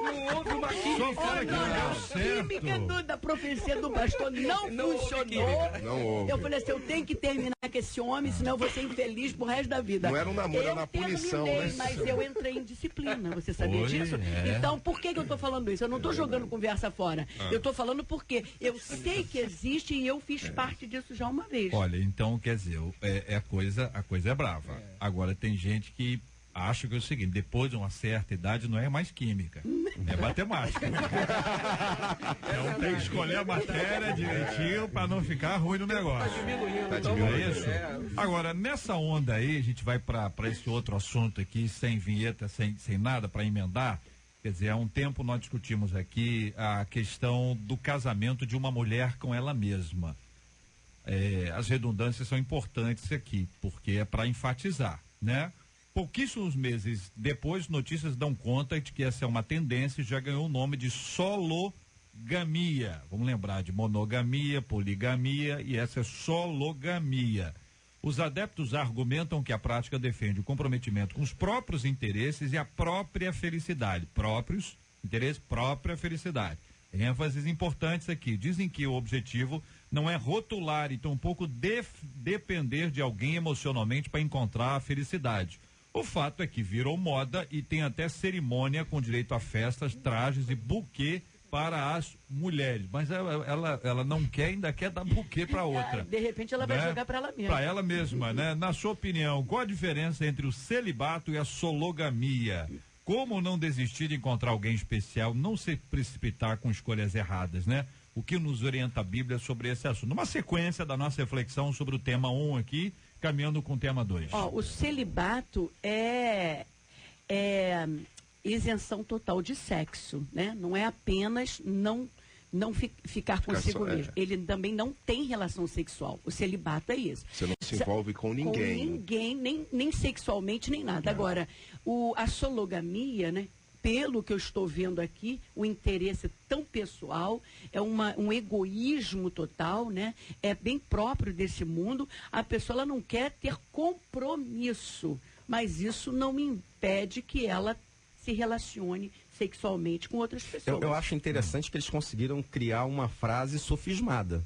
H: Não houve uma
B: Só fala que não deu
D: A
B: certo.
D: química da profecia do pastor não funcionou.
G: Não houve.
D: Eu falei assim, eu tenho que terminar com esse homem, senão eu vou ser infeliz pro resto da vida.
G: Não era um namoro, era
D: eu
G: uma punição,
D: terminei,
G: né?
D: mas eu entrei em disciplina, você sabia
B: Oi,
D: disso?
B: é.
D: Então, por que eu tô falando isso? Eu não tô jogando conversa fora. Eu tô falando porque eu sei que existe e eu fiz parte disso já uma vez.
B: Olha, então, quer dizer, a coisa é brava. Agora, tem gente que acha que é o seguinte, depois de uma certa idade não é mais química, é matemática. Então tem que escolher a matéria direitinho para não ficar ruim no negócio.
G: Tá
B: Não
G: diminuindo.
B: é isso? Agora, nessa onda aí, a gente vai para esse outro assunto aqui, sem vinheta, sem nada para emendar. Quer dizer, há um tempo nós discutimos aqui a questão do casamento de uma mulher com ela mesma. As redundâncias são importantes aqui, porque é para enfatizar, né? Pouquíssimos meses depois, notícias dão conta de que essa é uma tendência e já ganhou o nome de sologamia. Vamos lembrar de monogamia, poligamia e essa é sologamia. Os adeptos argumentam que a prática defende o comprometimento com os próprios interesses e a própria felicidade. Próprios interesses, própria felicidade. ênfases importantes aqui. Dizem que o objetivo não é rotular e tampouco depender de alguém emocionalmente para encontrar a felicidade. O fato é que virou moda e tem até cerimônia com direito a festas, trajes e buquê para as mulheres. Mas ela não quer, ainda quer dar buquê para outra.
D: De repente ela vai jogar para ela mesma.
B: Para ela mesma, né? Na sua opinião, qual a diferença entre o celibato e a sologamia? Como não desistir de encontrar alguém especial, não se precipitar com escolhas erradas, né? O que nos orienta a Bíblia sobre esse assunto? Numa sequência da nossa reflexão sobre o tema 1 aqui, caminhando com o tema 2.
D: O celibato é isenção total de sexo, né? Não é apenas não ficar consigo mesmo. Ele também não tem relação sexual. O celibato é isso.
G: Você não se envolve com ninguém.
D: Com ninguém, nem sexualmente, nem nada. Agora, a sologamia, né? Pelo que eu estou vendo aqui, o interesse tão pessoal, é um egoísmo total, né? É bem próprio desse mundo. A pessoa ela não quer ter compromisso, mas isso não me impede que ela se relacione sexualmente com outras pessoas.
I: Eu acho interessante que eles conseguiram criar uma frase sofismada.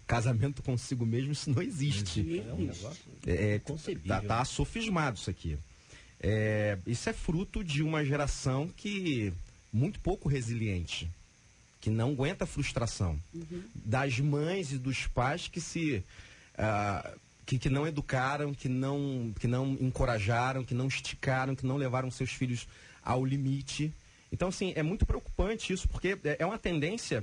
I: Casamento consigo mesmo, isso não existe. Tá sofismado isso aqui. Isso é fruto de uma geração que muito pouco resiliente, que não aguenta a frustração. Das mães e dos pais que que não educaram, que não encorajaram, que não esticaram, que não levaram seus filhos ao limite. Então, assim, é muito preocupante isso, porque é uma tendência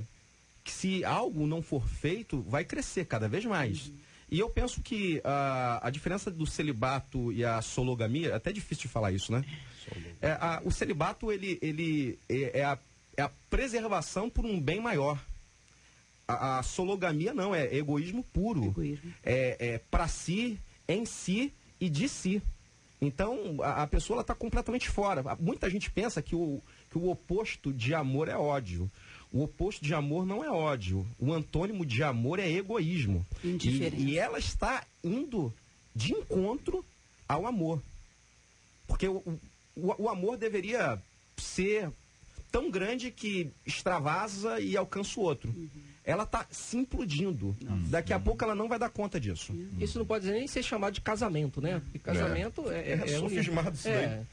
I: que, se algo não for feito, vai crescer cada vez mais. E eu penso que a diferença do celibato e a sologamia, é até difícil de falar isso, né? O celibato, ele é a preservação por um bem maior. A sologamia não, é egoísmo puro. É para si, em si e de si. Então, a pessoa está completamente fora. Muita gente pensa que o oposto de amor é ódio. O oposto de amor não é ódio. O antônimo de amor é egoísmo. E ela está indo de encontro ao amor. Porque o amor deveria ser tão grande que extravasa e alcança o outro. Ela está se implodindo. Daqui a pouco ela não vai dar conta disso.
H: Isso não pode nem ser chamado de casamento, né? Porque casamento é
G: sofismado isso daí.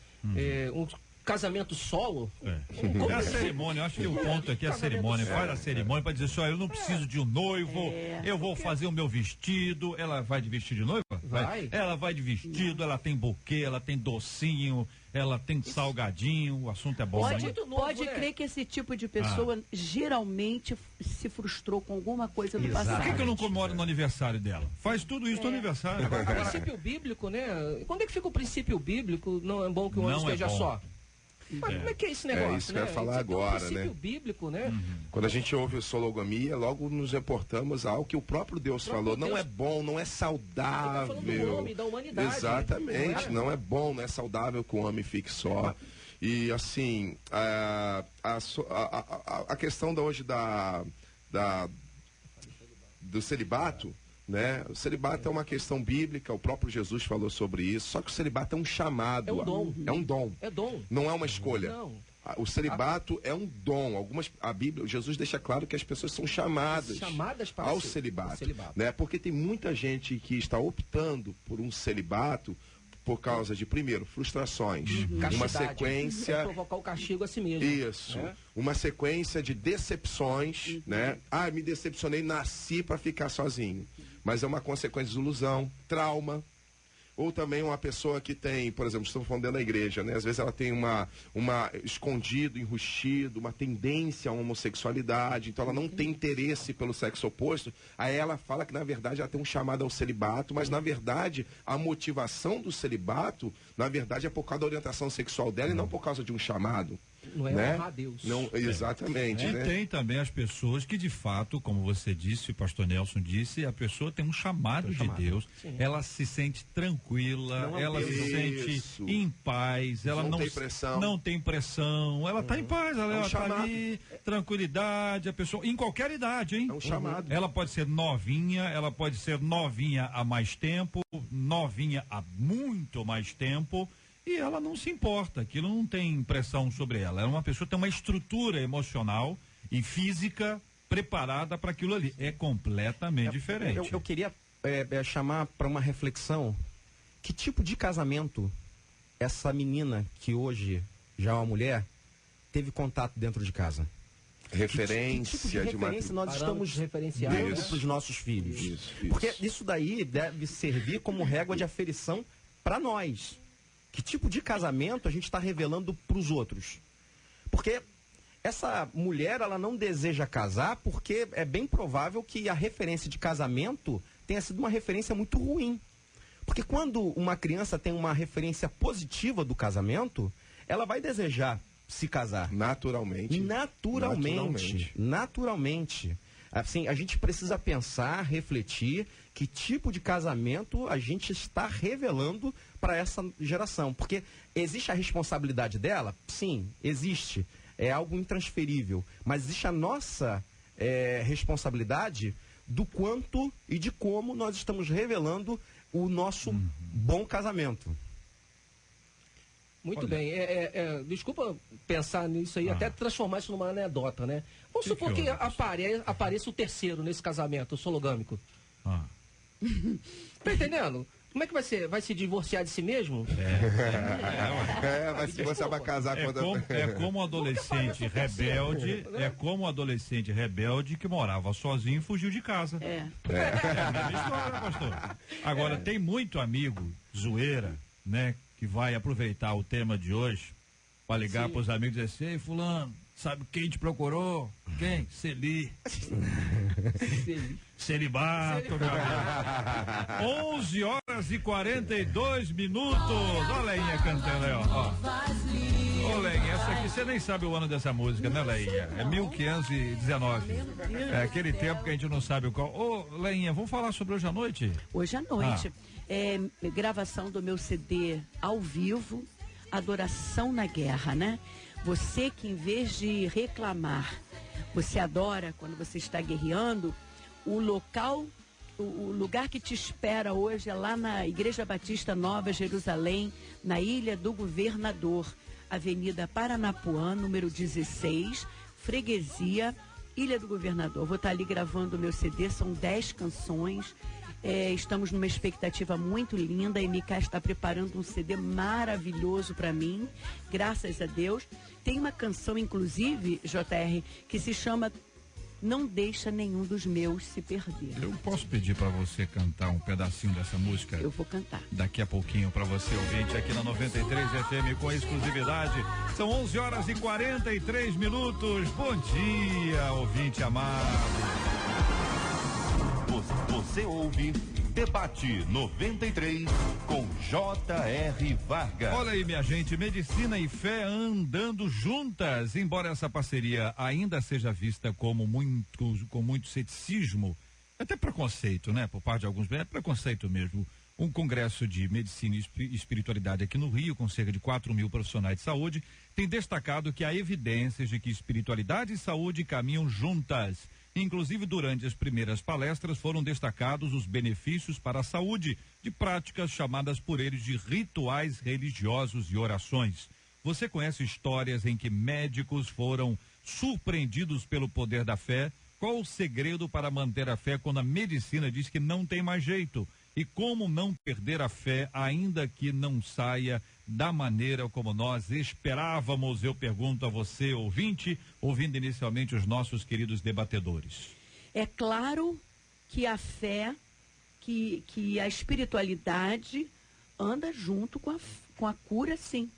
H: Um casamento solo.
B: É a cerimônia, eu acho que o ponto aqui é a cerimônia. Faz a cerimônia para dizer só, eu não preciso de um noivo, eu vou fazer o meu vestido. Ela vai de vestido de noiva?
H: Vai.
B: Ela vai de vestido, ela tem buquê, ela tem docinho, ela tem salgadinho, o assunto é bom.
D: Pode crer que esse tipo de pessoa geralmente se frustrou com alguma coisa do passado.
B: Por que eu não comemoro no aniversário dela? Faz tudo isso no aniversário.
H: O princípio bíblico, né? Quando é que fica o princípio bíblico? Não é bom que o homem esteja só. Mas como é que é esse negócio?
G: É isso que eu ia falar
H: Isso
G: agora,
H: é um princípio
G: né?
H: bíblico, né?
G: Quando a gente ouve sologamia, logo nos reportamos ao que o próprio Deus falou. Não é bom, não é saudável.
H: Ele tá falando do homem, da humanidade.
G: Exatamente, não é bom, não é saudável que o homem fique só. E assim, a questão hoje do celibato, né? O celibato é uma questão bíblica, o próprio Jesus falou sobre isso, só que o celibato é um chamado.
H: É um dom.
G: É um dom.
H: É dom.
G: Não é uma escolha.
H: Não.
G: O celibato é um dom. A Bíblia, Jesus deixa claro que as pessoas são chamadas
H: para
G: ao celibato, né? Porque tem muita gente que está optando por um celibato por causa de, primeiro, frustrações, uma sequência,
H: provocar o castigo a si mesmo.
G: Isso, uma sequência de decepções, né? Me decepcionei, nasci para ficar sozinho, mas é uma consequência de ilusão, trauma. Ou também uma pessoa que tem, por exemplo, estamos falando dentro da igreja, né? Às vezes ela tem uma escondido, enrustido, uma tendência à homossexualidade, então ela não tem interesse pelo sexo oposto. Aí ela fala que, na verdade, ela tem um chamado ao celibato, mas, na verdade, a motivação do celibato, na verdade, é por causa da orientação sexual dela e não por causa de um chamado.
H: Não é
G: né?
H: honrar a Deus.
G: Não, exatamente.
B: E
G: né?
B: tem também as pessoas que, de fato, como você disse, o pastor Nelson disse, a pessoa tem um chamado de Deus, ela se sente tranquila, ela se sente em paz, ela não tem pressão, ela está em paz, ela está ali, tranquilidade, a pessoa, em qualquer idade, hein?
G: É um chamado.
B: Ela pode ser novinha, ela pode ser novinha há mais tempo, novinha há muito mais tempo, e ela não se importa, aquilo não tem pressão sobre ela. É uma pessoa que tem uma estrutura emocional e física preparada para aquilo ali. É completamente diferente.
I: Eu queria chamar para uma reflexão: que tipo de casamento essa menina, que hoje já é uma mulher, teve contato dentro de casa?
G: Referência
I: que tipo de referência nós estamos referenciando para os nossos filhos?
G: Isso.
I: Porque isso daí deve servir como régua de aferição para nós. Que tipo de casamento a gente está revelando para os outros? Porque essa mulher, ela não deseja casar porque é bem provável que a referência de casamento tenha sido uma referência muito ruim. Porque quando uma criança tem uma referência positiva do casamento, ela vai desejar se casar.
G: Naturalmente. Assim, a gente precisa pensar, refletir que tipo de casamento a gente está revelando para essa geração. Porque existe a responsabilidade dela? Sim, existe. É algo intransferível. Mas existe a nossa responsabilidade do quanto e de como nós estamos revelando o nosso bom casamento.
H: Muito bem. Desculpa pensar nisso aí, até transformar isso numa anedota, né? Vamos supor que apareça o terceiro nesse casamento sologâmico. Tá entendendo? Como é que vai ser? Vai se divorciar de si mesmo?
G: Vai se divorciar para casar
B: É como um adolescente rebelde. É como um adolescente rebelde que morava sozinho e fugiu de casa. É a mesma história, pastor. Agora, tem muito amigo, zoeira, né? Que vai aproveitar o tema de hoje para ligar para os amigos e dizer assim: ei, fulano, sabe quem te procurou? Quem? Celi. Celibato, meu amigo. 11 horas e 42 minutos. Olha a Leinha cantando aí, ó. Ô, Leinha, essa aqui você nem sabe o ano dessa música, né, Leinha? É 1519. É aquele tempo que a gente não sabe o qual. Ô, Leinha, vamos falar sobre hoje à noite?
D: Hoje à noite. Gravação do meu CD ao vivo, Adoração na Guerra, né? Você que, em vez de reclamar, você adora quando você está guerreando, o lugar que te espera hoje é lá na Igreja Batista Nova Jerusalém, na Ilha do Governador, Avenida Paranapuã, número 16, Freguesia, Ilha do Governador. Vou estar ali gravando o meu CD, são 10 canções. Estamos numa expectativa muito linda. A MK está preparando um CD maravilhoso para mim, graças a Deus. Tem uma canção, inclusive, JR, que se chama Não Deixa Nenhum dos Meus Se Perder.
B: Eu posso pedir para você cantar um pedacinho dessa música?
D: Eu vou cantar.
B: Daqui a pouquinho para você, ouvinte, aqui na 93 FM com exclusividade. São 11 horas e 43 minutos. Bom dia, ouvinte amado.
A: Você ouve Debate 93 com J.R. Vargas.
B: Olha aí, minha gente, medicina e fé andando juntas, embora essa parceria ainda seja vista com muito ceticismo, até preconceito, né? Por parte de alguns, é preconceito mesmo. Um congresso de medicina e espiritualidade aqui no Rio, com cerca de 4.000 profissionais de saúde, tem destacado que há evidências de que espiritualidade e saúde caminham juntas. Inclusive, durante as primeiras palestras foram destacados os benefícios para a saúde de práticas chamadas por eles de rituais religiosos e orações. Você conhece histórias em que médicos foram surpreendidos pelo poder da fé? Qual o segredo para manter a fé quando a medicina diz que não tem mais jeito? E como não perder a fé, ainda que não saia da maneira como nós esperávamos? Eu pergunto a você, ouvinte, ouvindo inicialmente os nossos queridos debatedores.
D: É claro que a fé, que a espiritualidade anda junto com a cura, sim.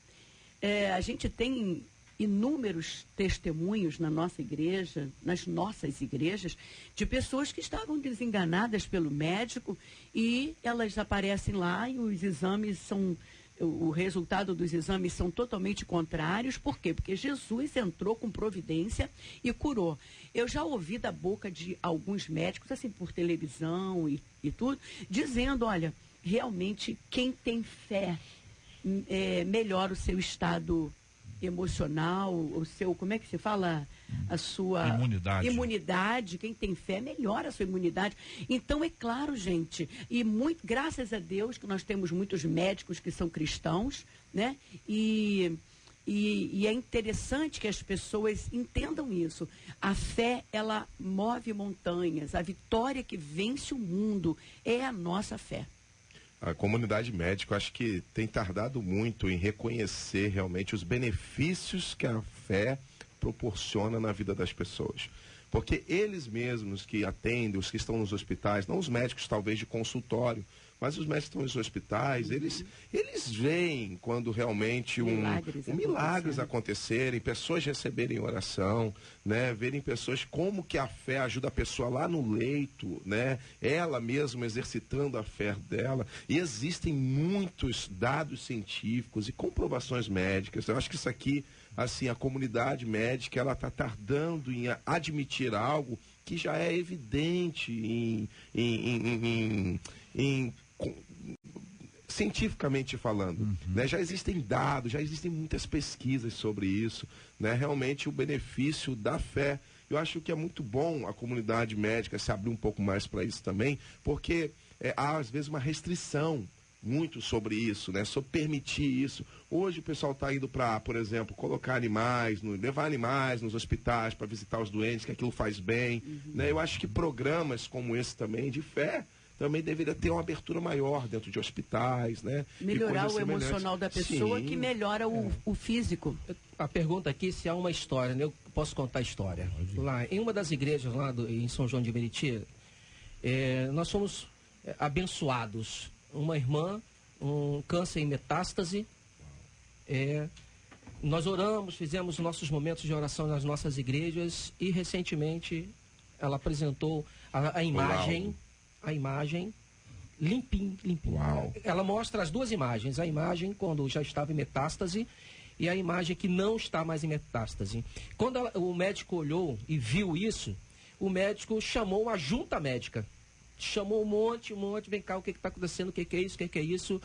D: A gente tem inúmeros testemunhos na nossa igreja, nas nossas igrejas, de pessoas que estavam desenganadas pelo médico e elas aparecem lá e os exames o resultado dos exames são totalmente contrários. Por quê? Porque Jesus entrou com providência e curou. Eu já ouvi da boca de alguns médicos, assim, por televisão e tudo, dizendo, olha, realmente quem tem fé melhora o seu estado emocional, o seu, como é que se fala? A sua imunidade. Quem tem fé melhora a sua imunidade. Então, é claro, gente, e graças a Deus que nós temos muitos médicos que são cristãos, né? E é interessante que as pessoas entendam isso. A fé, ela move montanhas. A vitória que vence o mundo é a nossa fé.
G: A comunidade médica, acho que tem tardado muito em reconhecer realmente os benefícios que a fé proporciona na vida das pessoas. Porque eles mesmos que atendem, os que estão nos hospitais, não os médicos talvez de consultório, mas os médicos que estão nos hospitais, eles veem quando realmente milagres acontecerem, pessoas receberem oração, né? Verem pessoas como que a fé ajuda a pessoa lá no leito, né? Ela mesma exercitando a fé dela. E existem muitos dados científicos e comprovações médicas. Eu acho que isso aqui, assim, a comunidade médica, ela está tardando em admitir algo que já é evidente cientificamente falando, né? Já existem dados, já existem muitas pesquisas sobre isso, né? Realmente o benefício da fé. Eu acho que é muito bom a comunidade médica se abrir um pouco mais para isso também, porque há às vezes uma restrição muito sobre isso, né? Sobre permitir isso. Hoje o pessoal está indo para, por exemplo, colocar levar animais nos hospitais para visitar os doentes, que aquilo faz bem, né? Eu acho que programas como esse também de fé também deveria ter uma abertura maior dentro de hospitais, né?
D: Melhorar o emocional da pessoa. Sim, que melhora o físico.
H: A pergunta aqui se há uma história, né? Eu posso contar a história. Lá em uma das igrejas lá em São João de Meriti, nós fomos abençoados. Uma irmã, um câncer em metástase. Nós oramos, fizemos nossos momentos de oração nas nossas igrejas e recentemente ela apresentou a imagem limpinho.
G: Uau.
H: Ela mostra as duas imagens, a imagem quando já estava em metástase e a imagem que não está mais em metástase. Quando o médico olhou e viu isso, o médico chamou uma junta médica. Chamou um monte, vem cá, o que está acontecendo, o que é isso?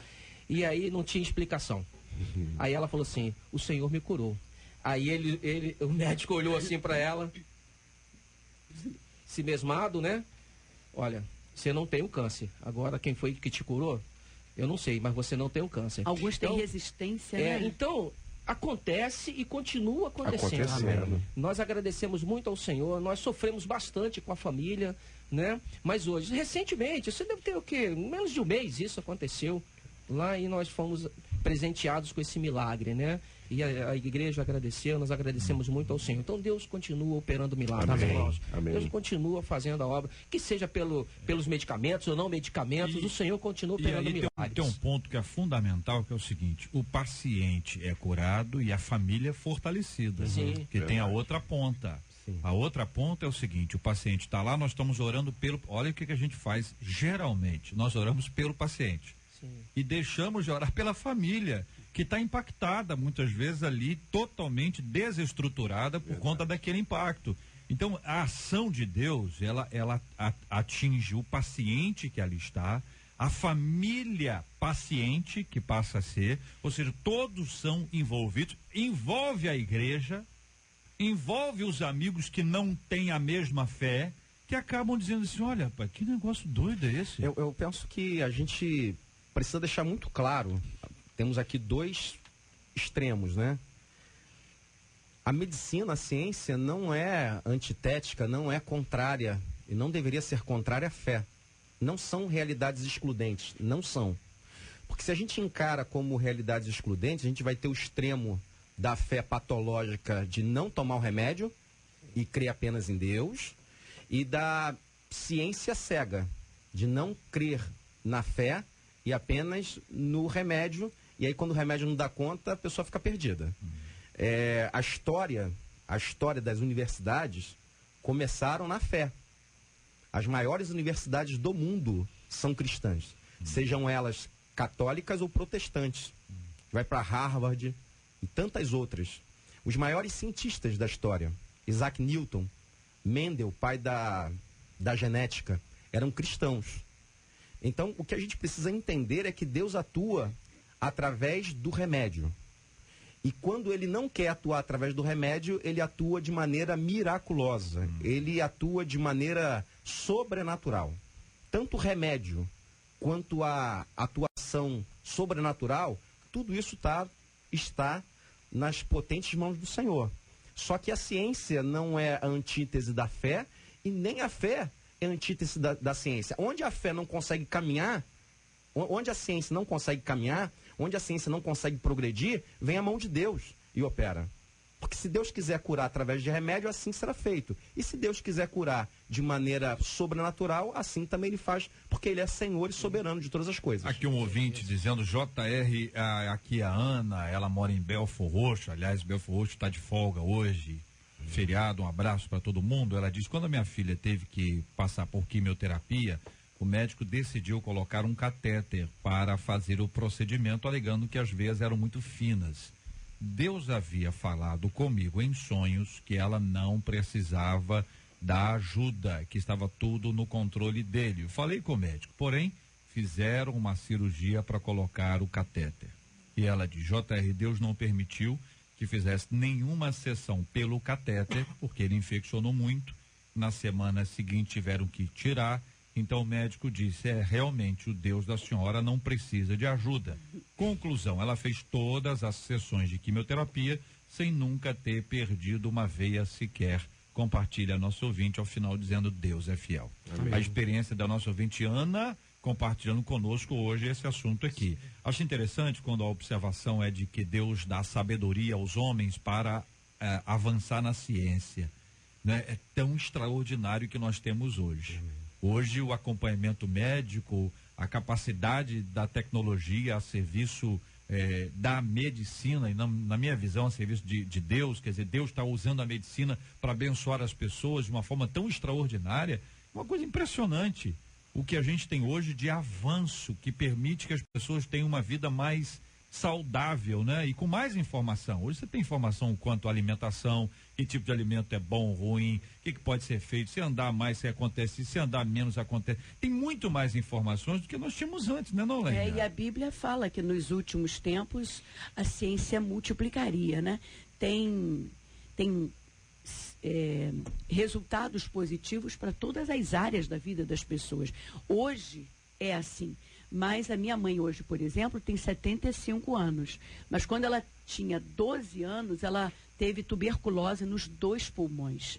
H: E aí não tinha explicação. Aí ela falou assim, o Senhor me curou. Aí o médico olhou assim para ela, se mesmado, né? Olha, você não tem o câncer. Agora, quem foi que te curou? Eu não sei, mas você não tem o câncer.
D: Alguns têm resistência, né?
H: Então, acontece e continua acontecendo. Nós agradecemos muito ao Senhor, nós sofremos bastante com a família, né? Mas hoje, recentemente, você deve ter o quê? Menos de um mês isso aconteceu lá e nós fomos presenteados com esse milagre, né? E a igreja agradeceu, nós agradecemos muito ao Senhor. Então Deus continua operando milagres, irmãos. Deus continua fazendo a obra, que seja pelos medicamentos ou não medicamentos, o Senhor continua operando milagres.
B: Tem um ponto que é fundamental, que é o seguinte, o paciente é curado e a família é fortalecida, que tem a outra ponta.
I: Sim.
B: A outra ponta é o seguinte, o paciente está lá, nós estamos orando pelo... Olha o que a gente faz geralmente, nós oramos pelo paciente.
H: Sim.
B: E deixamos de orar pela família, que está impactada muitas vezes ali, totalmente desestruturada por conta daquele impacto. Então, a ação de Deus, ela atinge o paciente que ali está, a família paciente que passa a ser, ou seja, todos são envolvidos, envolve a igreja, envolve os amigos que não têm a mesma fé, que acabam dizendo assim, olha, pai, que negócio doido é esse?
I: Eu penso que a gente precisa deixar muito claro, temos aqui dois extremos, né? A medicina, a ciência não é antitética, não é contrária, e não deveria ser contrária à fé. Não são realidades excludentes, não são. Porque se a gente encara como realidades excludentes, a gente vai ter o extremo da fé patológica de não tomar o remédio e crer apenas em Deus, e da ciência cega, de não crer na fé e apenas no remédio, e aí quando o remédio não dá conta, a pessoa fica perdida. A história das universidades começaram na fé. As maiores universidades do mundo são cristãs, sejam elas católicas ou protestantes. Vai para Harvard e tantas outras. Os maiores cientistas da história, Isaac Newton, Mendel, pai da genética, eram cristãos. Então, o que a gente precisa entender é que Deus atua através do remédio. E quando ele não quer atuar através do remédio, ele atua de maneira miraculosa. Ele atua de maneira sobrenatural. Tanto o remédio quanto a atuação sobrenatural, tudo isso está nas potentes mãos do Senhor. Só que a ciência não é a antítese da fé e nem a fé é a antítese da ciência. Onde a fé não consegue caminhar, onde a ciência não consegue caminhar, onde a ciência não consegue progredir, vem a mão de Deus e opera. Porque se Deus quiser curar através de remédio, assim será feito. E se Deus quiser curar de maneira sobrenatural, assim também ele faz, porque ele é Senhor e soberano de todas as coisas.
B: Aqui um ouvinte dizendo, JR, aqui a Ana, ela mora em Belford Roxo, aliás, Belford Roxo está de folga hoje, feriado, um abraço para todo mundo. Ela diz, quando a minha filha teve que passar por quimioterapia, o médico decidiu colocar um catéter para fazer o procedimento, alegando que as veias eram muito finas. Deus havia falado comigo em sonhos que ela não precisava da ajuda, que estava tudo no controle dele. Eu falei com o médico, porém, fizeram uma cirurgia para colocar o catéter. E ela diz, JR, Deus não permitiu que fizesse nenhuma sessão pelo catéter, porque ele infeccionou muito. Na semana seguinte tiveram que tirar. Então o médico disse, realmente o Deus da senhora não precisa de ajuda. Conclusão, ela fez todas as sessões de quimioterapia sem nunca ter perdido uma veia sequer. Compartilha a nosso ouvinte ao final dizendo, Deus é fiel. Amém. A experiência da nossa ouvinte Ana compartilhando conosco hoje esse assunto aqui. Acho interessante quando a observação é de que Deus dá sabedoria aos homens para avançar na ciência. Né? É tão extraordinário que nós temos hoje. Amém. Hoje o acompanhamento médico, a capacidade da tecnologia a serviço da medicina, e na minha visão a serviço de Deus, quer dizer, Deus está usando a medicina para abençoar as pessoas de uma forma tão extraordinária, uma coisa impressionante. O que a gente tem hoje de avanço que permite que as pessoas tenham uma vida mais saudável, né? E com mais informação. Hoje você tem informação quanto à alimentação, que tipo de alimento é bom, ruim, o que pode ser feito, se andar mais, se acontece, se andar menos, acontece. Tem muito mais informações do que nós tínhamos antes, né, não, Leila?
D: E a Bíblia fala que nos últimos tempos a ciência multiplicaria, né? Tem resultados positivos para todas as áreas da vida das pessoas. Hoje é assim. Mas a minha mãe hoje, por exemplo, tem 75 anos. Mas quando ela tinha 12 anos, ela teve tuberculose nos 2 pulmões.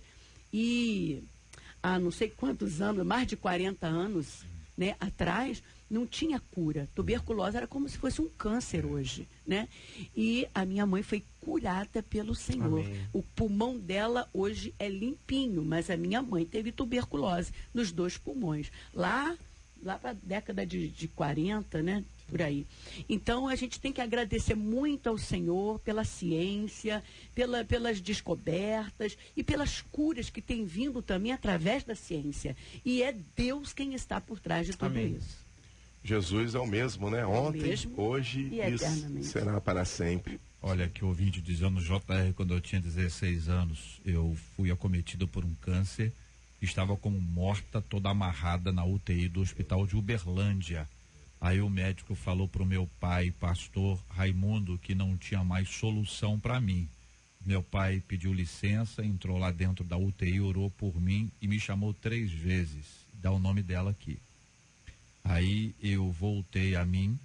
D: E há não sei quantos anos, mais de 40 anos, né, atrás, não tinha cura. Tuberculose era como se fosse um câncer hoje, né? E a minha mãe foi curada pelo Senhor. Amém. O pulmão dela hoje é limpinho, mas a minha mãe teve tuberculose nos 2 pulmões. Lá para a década de 40, né? por aí. Então a gente tem que agradecer muito ao Senhor pela ciência, pelas descobertas e pelas curas que tem vindo também através da ciência. E é Deus quem está por trás de tudo isso.
G: Jesus é o mesmo, né? Ontem,
D: mesmo,
G: hoje
D: e eternamente.
G: será para sempre.
B: Olha, que ouvinte dizendo, JR, quando eu tinha 16 anos, eu fui acometido por um câncer, estava como morta, toda amarrada na UTI do hospital de Uberlândia. Aí o médico falou pro meu pai, pastor Raimundo, que não tinha mais solução para mim. Meu pai pediu licença, entrou lá dentro da UTI, orou por mim e me chamou 3 vezes. Dá o nome dela aqui. Aí eu voltei a mim,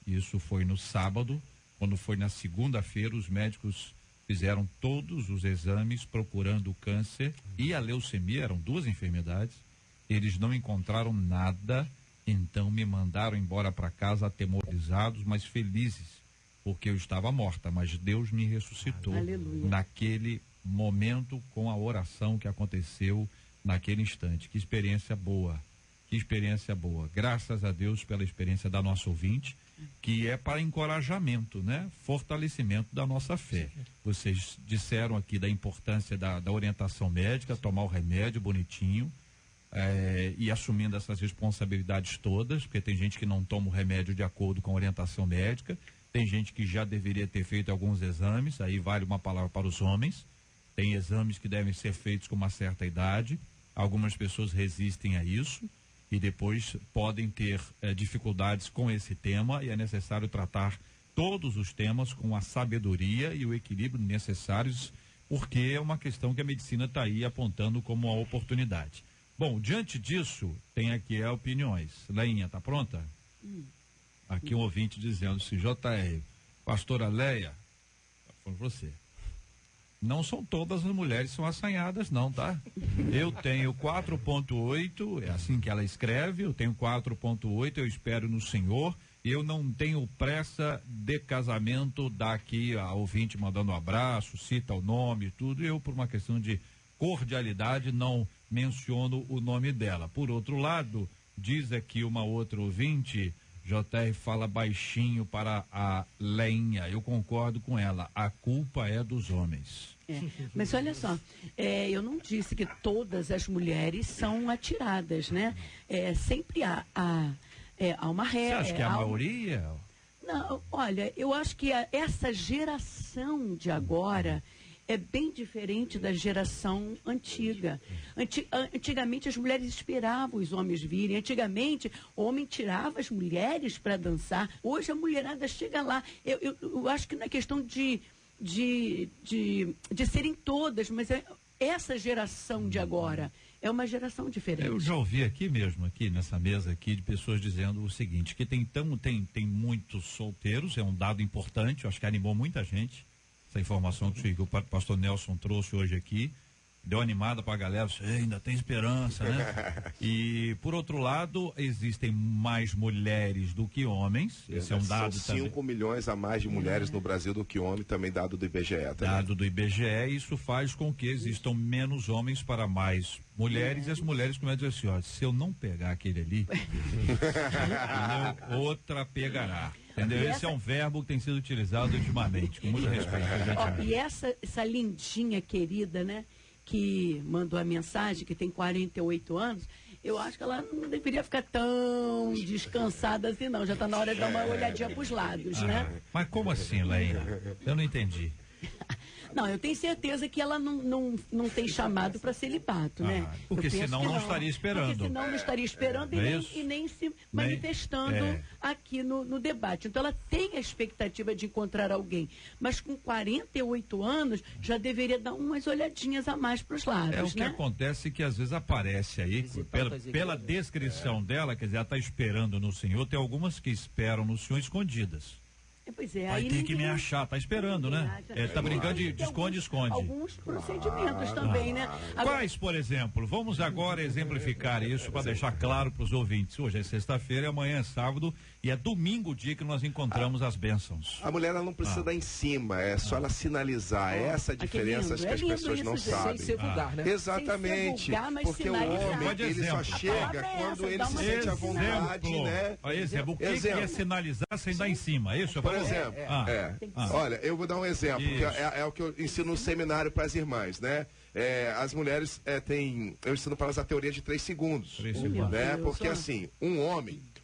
B: isso foi no sábado. Quando foi na segunda-feira, os médicos fizeram todos os exames procurando o câncer e a leucemia, eram 2 enfermidades. Eles não encontraram nada, então me mandaram embora para casa atemorizados, mas felizes, porque eu estava morta, mas Deus me ressuscitou.
D: Aleluia.
B: Naquele momento, com a oração que aconteceu naquele instante. Que experiência boa. Que experiência boa. Graças a Deus pela experiência da nossa ouvinte, que é para encorajamento, né? Fortalecimento da nossa fé. Vocês disseram aqui da importância da orientação médica, tomar o remédio bonitinho, e assumindo essas responsabilidades todas, porque tem gente que não toma o remédio de acordo com a orientação médica, tem gente que já deveria ter feito alguns exames, aí vale uma palavra para os homens, tem exames que devem ser feitos com uma certa idade, algumas pessoas resistem a isso, e depois podem ter dificuldades com esse tema, e é necessário tratar todos os temas com a sabedoria e o equilíbrio necessários, porque é uma questão que a medicina está aí apontando como uma oportunidade. Bom, diante disso, tem aqui opiniões. Leinha, tá pronta? Aqui um ouvinte dizendo, se JR, pastora Leia, foi você. Não são todas as mulheres que são assanhadas, não, tá? Eu tenho 4.8, é assim que ela escreve, eu tenho 4.8, eu espero no Senhor, eu não tenho pressa de casamento, daqui a ouvinte mandando um abraço, cita o nome e tudo, eu por uma questão de cordialidade não menciono o nome dela. Por outro lado, diz aqui uma outra ouvinte, JR fala baixinho para a Leinha, eu concordo com ela, a culpa é dos homens.
D: Mas olha só, eu não disse que todas as mulheres são atiradas, né? Sempre há uma regra.
B: Você acha que é a maioria?
D: Não, olha, eu acho que essa geração de agora é bem diferente da geração antiga. Antigamente as mulheres esperavam os homens virem. Antigamente o homem tirava as mulheres para dançar. Hoje a mulherada chega lá. Eu acho que não é questão de serem todas, mas essa geração de agora é uma geração diferente.
B: Eu já ouvi aqui mesmo, aqui nessa mesa aqui, de pessoas dizendo o seguinte, que tem muitos solteiros, é um dado importante, eu acho que animou muita gente. Essa informação que o pastor Nelson trouxe hoje aqui, deu animada para a galera, ainda tem esperança, né? E, por outro lado, existem mais mulheres do que homens, esse é um dado
G: São 5
B: também.
G: milhões a mais de mulheres no Brasil do que homens, também dado do IBGE.
B: Dado do IBGE, isso faz com que existam menos homens para mais mulheres, e as mulheres começam a dizer assim, ó, se eu não pegar aquele ali, outra pegará. Entendeu? Esse é um verbo que tem sido utilizado ultimamente, com muito respeito.
D: E essa lindinha querida, né, que mandou a mensagem, que tem 48 anos, eu acho que ela não deveria ficar tão descansada assim, não. Já está na hora de dar uma olhadinha para os lados, né?
B: Mas como assim, Leia? Eu não entendi.
D: Não, eu tenho certeza que ela não tem chamado para celibato, né?
B: Porque senão não estaria esperando.
D: Porque senão não estaria esperando e nem se manifestando aqui no debate. Então ela tem a expectativa de encontrar alguém, mas com 48 anos já deveria dar umas olhadinhas a mais para os lados,
B: né? O que acontece que às vezes aparece aí, pela descrição dela, quer dizer, ela está esperando no Senhor, tem algumas que esperam no Senhor escondidas.
D: Pois é,
B: vai
D: aí
B: ter que me achar, tá esperando, né? Ele tá brincando de esconde-esconde.
D: Alguns procedimentos também, né? Agora,
B: Quais, por exemplo? Vamos agora exemplificar isso para deixar claro para os ouvintes. Hoje é sexta-feira, amanhã é sábado e é domingo o dia que nós encontramos as bênçãos.
G: A mulher ela não precisa dar em cima, é só ela sinalizar. Essa é a diferença que as pessoas não sabem.
H: Sem ser vulgar, né?
G: Exatamente.
D: Sem ser vulgar, mas
G: porque o
D: sinalizar.
G: homem, ele só chega quando ele se sente à vontade, né?
B: Exemplo, o que é sinalizar sem dar em cima? É isso?
G: Por exemplo, olha, eu vou dar um exemplo, que é o que eu ensino no seminário para as irmãs, né? As mulheres eu ensino para elas a teoria de 3 segundos.
B: 3 segundos.
G: Né? Porque assim,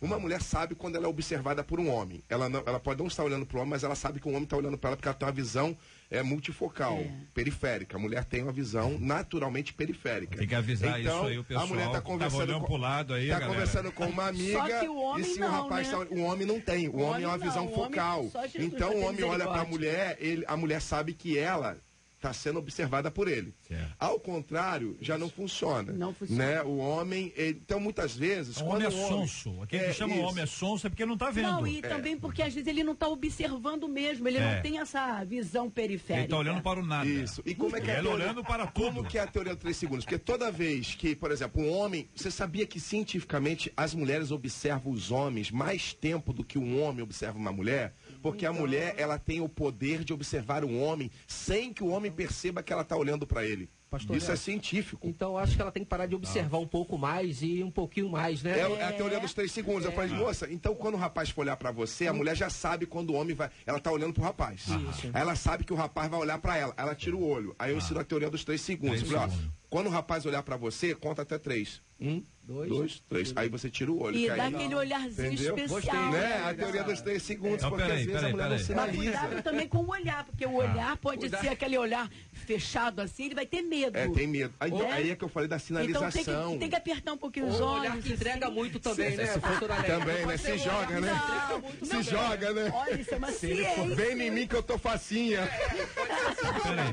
G: uma mulher sabe quando ela é observada por um homem. Ela pode não estar olhando para o homem, mas ela sabe que o homem está olhando para ela porque ela tem uma visão multifocal, periférica. A mulher tem uma visão naturalmente periférica.
B: Tem que avisar
G: então,
B: isso aí, o pessoal.
G: A mulher está conversando
B: pro lado aí,
G: conversando com uma amiga.
D: Só que o homem
G: e se
D: não,
G: o rapaz
D: né?
G: o homem não tem. O homem é uma visão focal. Então o homem olha para a mulher, a mulher sabe que ela está sendo observada por ele.
B: Certo.
G: Ao contrário, já não funciona.
D: Não funciona.
G: Né? O homem, então muitas vezes...
B: O homem é sonso. Aquele que chama o homem é sonso é porque não está vendo.
D: Não, e também porque às vezes ele não está observando mesmo, ele não tem essa visão periférica.
B: Ele está olhando para o nada.
G: Isso. E como é que
B: ele olhando para tudo.
G: Como que é a teoria dos 3 segundos? Porque toda vez que, por exemplo, um homem... Você sabia que cientificamente as mulheres observam os homens mais tempo do que um homem observa uma mulher? Porque a mulher, ela tem o poder de observar um homem sem que o homem perceba que ela está olhando para ele.
H: Pastor,
G: isso é científico.
H: Então acho que ela tem que parar de observar um pouco mais e um pouquinho mais, né?
G: É a teoria dos 3 segundos. Eu falei, moça, então quando o rapaz for olhar para você, a mulher já sabe quando o homem vai... Ela tá olhando pro rapaz. Aí ela sabe que o rapaz vai olhar para ela. Ela tira o olho. Aí eu ensino a teoria dos 3 segundos. Eu falei, quando o rapaz olhar para você, conta até 3. 1, 2, 3. Aí você tira o olho.
D: E dá aquele olharzinho especial.
G: Né? A teoria dos 3 segundos, porque às vezes a mulher não
D: Mas
G: sinaliza.
D: cuidado também com o olhar, porque o olhar pode ser aquele olhar fechado assim, ele vai ter medo.
G: Tem medo. Aí é que eu falei da sinalização.
D: Então tem que apertar um pouquinho os olhos.
H: Olhar que entrega
D: assim.
H: muito também, né?
G: Também, né? Se joga, né? Se joga, né?
D: Olha, isso é uma ciência.
G: Vem em mim que eu tô facinha.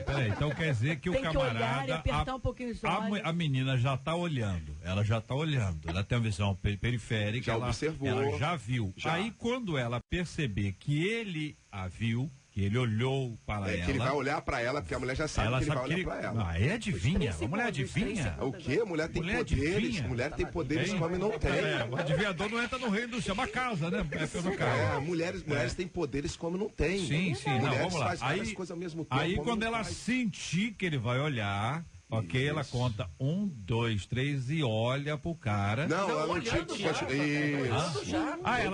B: Peraí. Então quer dizer que
D: Tem
B: o camarada...
D: que olhar e apertar um pouquinho os olhos.
B: A menina já está olhando. Ela já está olhando. Ela tem uma visão periférica.
G: Já observou.
B: Ela já viu.
G: Já.
B: Aí quando ela perceber que ele a viu, que ele olhou para ela...
G: que ele vai olhar para ela, porque a mulher já sabe que ele vai olhar para ela.
B: Ah, é adivinha? A mulher adivinha?
G: O quê? A mulher tem poderes.
B: Adivinha?
G: Mulher tem poderes que o homem não tem.
B: O adivinhador não entra no reino do céu, uma casa, né? É pelo carro.
G: Mulheres têm poderes que o homem não tem.
B: Sim. Não,
G: mulheres
B: vamos lá.
G: fazem várias coisas ao mesmo tempo.
B: Aí quando ela sentir que ele vai olhar... Ok, ela conta 1, 2, 3 e olha pro cara.
G: Não, ela não tinha que
B: ela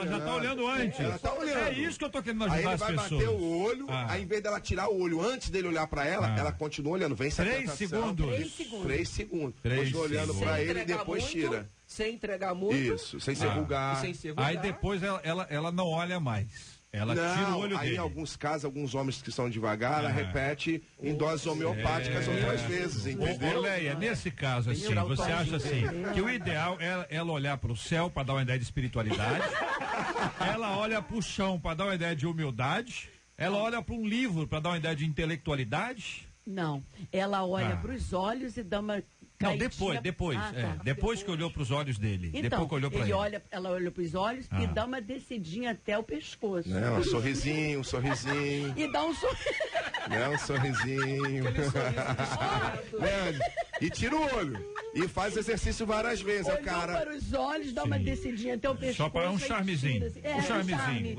B: já tá olhando antes.
G: Ela tá olhando.
B: É isso que eu tô querendo ajudar as pessoas.
G: Aí ele vai bater o olho, aí em vez dela tirar o olho antes dele olhar pra ela, ela continua olhando. Vem
B: 3 segundos.
G: 3 segundos. Continua olhando pra ele e depois tira.
H: Sem entregar muito.
G: Isso, sem ser vulgar.
B: Aí depois ela não olha mais. Ela tira o olho dele.
G: Em alguns casos, alguns homens que são devagar, ela repete em doses homeopáticas outras vezes, entendeu?
B: Leia, nesse caso, assim, você acha assim, que o ideal é ela olhar para o céu para dar uma ideia de espiritualidade, ela olha para o chão para dar uma ideia de humildade, ela olha para um livro para dar uma ideia de intelectualidade?
D: Não, ela olha para os olhos e dá uma...
B: Não, depois. Depois que olhou para os olhos dele.
D: Então,
B: depois que olhou para ele.
D: Ela olha para os olhos e dá uma descidinha até o pescoço.
G: Um sorrisinho.
D: E dá um sorriso.
G: Um sorrisinho. E tira o olho. E faz exercício várias vezes.
D: Olhou para os olhos, dá uma descidinha até o pescoço.
B: Só para um charmezinho. Um charmezinho.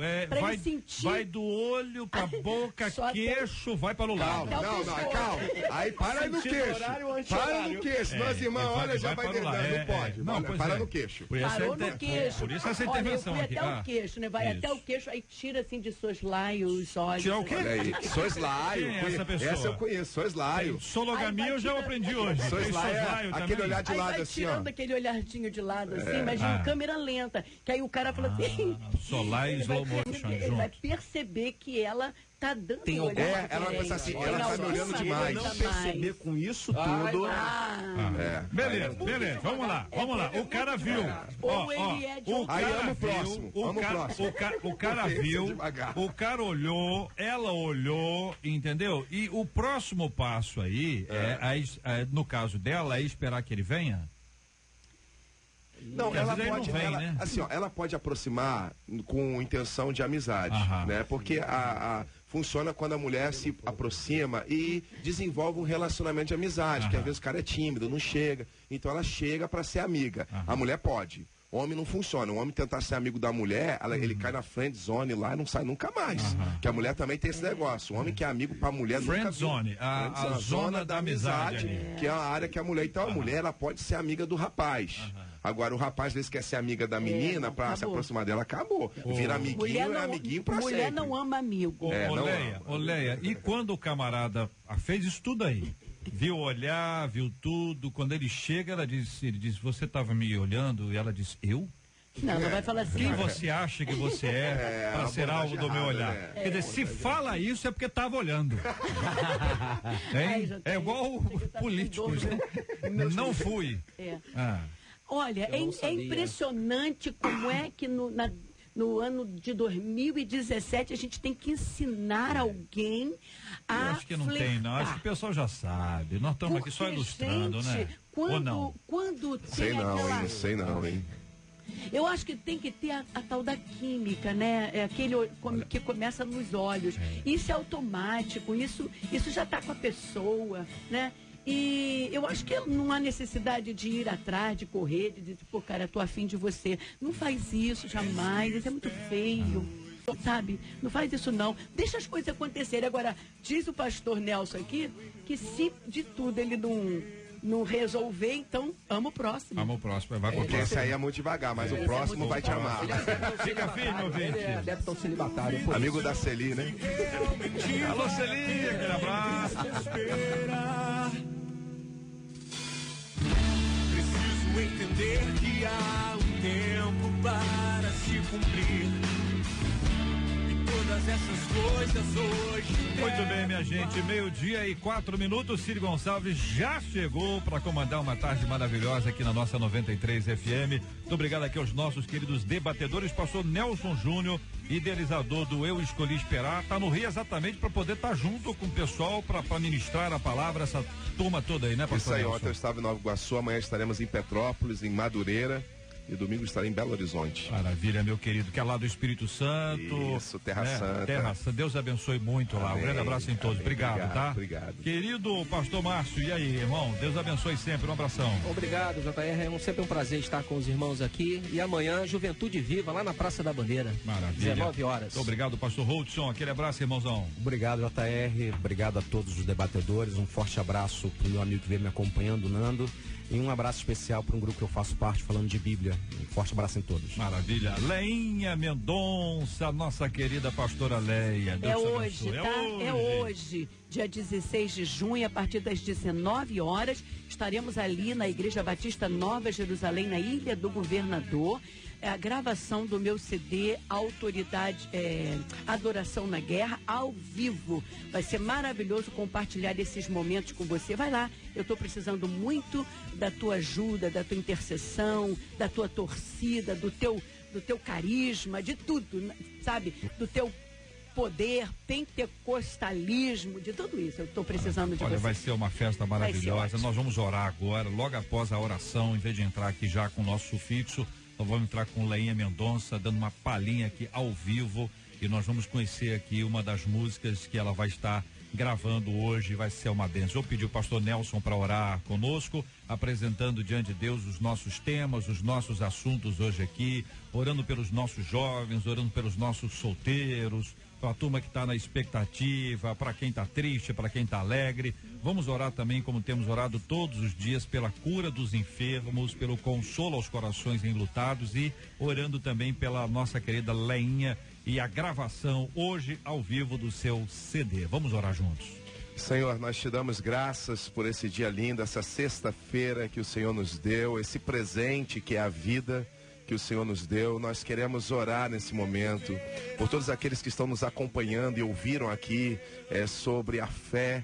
B: Vai do olho para boca, queixo, vai para o lado.
G: Não, calma. Aí para no queixo. Para no queixo. Nós, irmãos, olha, já vai dentro. Não pode. Para no queixo.
D: Parou no queixo.
B: Por isso essa intervenção aqui.
D: Até o queixo, né? Vai até o queixo, aí tira assim de soslaio os olhos.
B: Tirar o quê?
G: Soslaio. Essa eu conheço, soslaio.
B: Sologamia eu já aprendi hoje.
G: Soslaio, aquele olhar de lado assim, ó.
D: Tirando aquele olhardinho de lado assim, imagina câmera lenta. Que aí o cara fala assim...
B: Solar e slow motion.
D: Ele vai perceber que ela tá dando
G: ela vai pensar assim, ela tá me olhando demais.
I: Não perceber com isso tudo.
B: Beleza, vamos lá. O cara viu.
G: Aí ama o próximo.
B: O cara viu, o cara olhou, ela olhou, entendeu? E o próximo passo aí, no caso dela, é esperar que ele venha?
G: Não,
B: Porque
G: ela
B: às vezes
G: pode,
B: não vem,
G: ela,
B: né?
G: assim, ó, ela pode aproximar com intenção de amizade, né? Porque funciona quando a mulher se aproxima e desenvolve um relacionamento de amizade, que às vezes o cara é tímido, não chega, então ela chega para ser amiga. A mulher pode. O homem não funciona. O homem tentar ser amigo da mulher, ele cai na friend zone lá e não sai nunca mais. Que a mulher também tem esse negócio. O homem que é amigo pra mulher nunca
B: Friend zone, a zona da amizade,
G: que é a área que a mulher. Então a mulher, ela pode ser amiga do rapaz. Agora o rapaz, às vezes, quer ser amiga da menina pra se aproximar dela, acabou. Vira amiguinho, é amiguinho pra sempre.
D: Mulher não ama amigo.
B: Ô Leia, e quando o camarada fez isso tudo aí? Viu olhar, viu tudo. Quando ele chega, ele diz, você estava me olhando? E ela diz, eu?
D: Não vai falar assim.
B: Quem você acha que você é para ser alvo do meu olhar?
G: Né?
B: Quer dizer, se fala isso é porque estava olhando. É igual políticos, né? Não fui.
D: Olha, é impressionante como é que no ano de 2017 a gente tem que ensinar alguém a
B: Eu acho que não tem, não. Acho que o pessoal já sabe. Nós estamos aqui só ilustrando,
D: gente,
B: né? Ou não?
D: Quando tem
G: Sei não,
D: aquela...
G: hein? Sei não, hein?
D: Eu acho que tem que ter a tal da química, né? É aquele que começa nos olhos. Isso é automático, isso já está com a pessoa, né? E eu acho que não há necessidade de ir atrás, de correr, de dizer, pô, cara, tô afim de você. Não faz isso, jamais. Isso é muito feio. Sabe? Não faz isso não. Deixa as coisas acontecerem. Agora, diz o pastor Nelson aqui que se de tudo ele não resolver, então ama o próximo.
B: Ama o próximo, vai
G: Porque esse aí é muito devagar, mas o próximo vai te amar.
B: Fica firme, ouvinte.
H: Deve estar celibatário.
G: Amigo da Celi, né?
B: Alô, Celi, aquele abraço.
J: Preciso entender que há um tempo para se cumprir. E todas essas coisas hoje.
B: Muito bem, minha gente, 12:04. Ciro Gonçalves já chegou para comandar uma tarde maravilhosa aqui na nossa 93 FM. Muito obrigado aqui aos nossos queridos debatedores. Pastor Nelson Júnior, idealizador do Eu Escolhi Esperar, tá no Rio exatamente para poder estar junto com o pessoal para ministrar a palavra, essa turma toda aí, né, pastor?
G: Isso aí,
B: Nelson?
G: ontem eu estava em Nova Iguaçu, amanhã estaremos em Petrópolis, em Madureira. E domingo estarei em Belo Horizonte.
B: Maravilha, meu querido, que é lá do Espírito Santo.
G: Isso, Terra Santa.
B: Terra Santa. Deus abençoe muito lá. Um grande abraço em todos. Obrigado, tá?
G: Obrigado.
B: Querido pastor Márcio, e aí, irmão? Deus abençoe sempre. Um abração.
H: Obrigado, JR. É sempre um prazer estar com os irmãos aqui. E amanhã, Juventude Viva, lá na Praça da Bandeira.
B: Maravilha.
H: 19 horas.
B: Muito obrigado, pastor Holdson. Aquele abraço, irmãozão.
I: Obrigado, JR. Obrigado a todos os debatedores. Um forte abraço pro meu amigo que veio me acompanhando, Nando. E um abraço especial para um grupo que eu faço parte, falando de Bíblia. Um forte abraço em todos.
B: Maravilha. Leinha Mendonça, nossa querida pastora Leia. Deus
D: É hoje,
B: abençoe.
D: tá? É hoje, dia 16 de junho, a partir das 19 horas, estaremos ali na Igreja Batista Nova Jerusalém, na Ilha do Governador. É a gravação do meu CD Autoridade, Adoração na Guerra, ao vivo. Vai ser maravilhoso compartilhar esses momentos com você. Vai lá, eu estou precisando muito da tua ajuda, da tua intercessão, da tua torcida, do teu carisma, de tudo, sabe? Do teu poder, pentecostalismo, de tudo isso. Eu estou precisando de você.
B: Olha, vai ser uma festa maravilhosa. Nós vamos orar agora, logo após a oração, em vez de entrar aqui já com o nosso sufixo, nós vamos entrar com Leinha Mendonça, dando uma palhinha aqui ao vivo, e nós vamos conhecer aqui uma das músicas que ela vai estar gravando hoje, vai ser uma bênção. Eu pedi o pastor Nelson para orar conosco, apresentando diante de Deus os nossos temas, os nossos assuntos hoje aqui, orando pelos nossos jovens, orando pelos nossos solteiros, para a turma que está na expectativa, para quem está triste, para quem está alegre. Vamos orar também, como temos orado todos os dias, pela cura dos enfermos, pelo consolo aos corações enlutados e orando também pela nossa querida Leinha e a gravação hoje ao vivo do seu CD. Vamos orar juntos.
G: Senhor, nós te damos graças por esse dia lindo, essa sexta-feira que o Senhor nos deu, esse presente que é a vida que o Senhor nos deu. Nós queremos orar nesse momento por todos aqueles que estão nos acompanhando e ouviram aqui sobre a fé,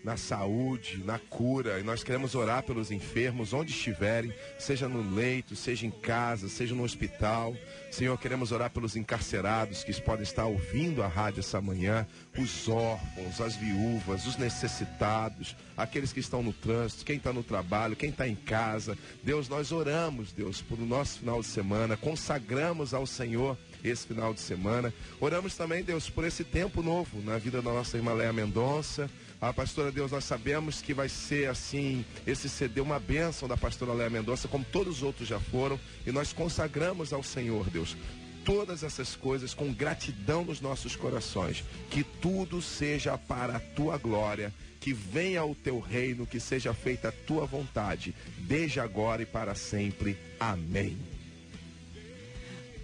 G: na saúde, na cura, e nós queremos orar pelos enfermos, onde estiverem, seja no leito, seja em casa, seja no hospital. Senhor, queremos orar pelos encarcerados que podem estar ouvindo a rádio essa manhã, os órfãos, as viúvas, os necessitados, aqueles que estão no trânsito, quem está no trabalho, quem está em casa. Deus, nós oramos, Deus, por o nosso final de semana, consagramos ao Senhor esse final de semana. Oramos também, Deus, por esse tempo novo na vida da nossa irmã Léa Mendonça. A pastora, Deus, nós sabemos que vai ser assim, esse CD uma bênção da pastora Léa Mendonça, como todos os outros já foram, e nós consagramos ao Senhor, Deus, todas essas coisas com gratidão nos nossos corações, que tudo seja para a tua glória, que venha o teu reino, que seja feita a tua vontade, desde agora e para sempre. Amém.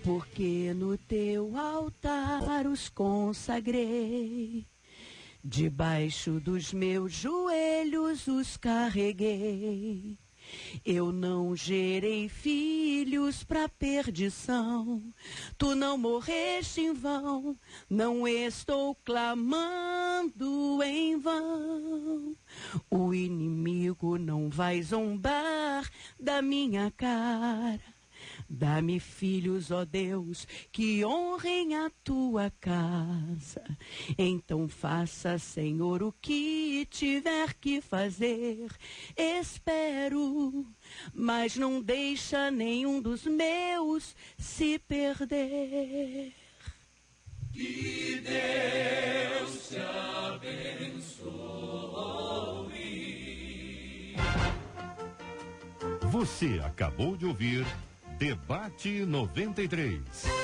D: Porque no teu altar os consagrei, debaixo dos meus joelhos os carreguei. Eu não gerei filhos pra perdição, tu não morreste em vão, não estou clamando em vão. O inimigo não vai zombar da minha cara. Dá-me filhos, ó Deus, que honrem a tua casa. Então faça, Senhor, o que tiver que fazer. Espero, mas não deixa nenhum dos meus se perder.
J: Que Deus te abençoe.
B: Você acabou de ouvir Debate 93.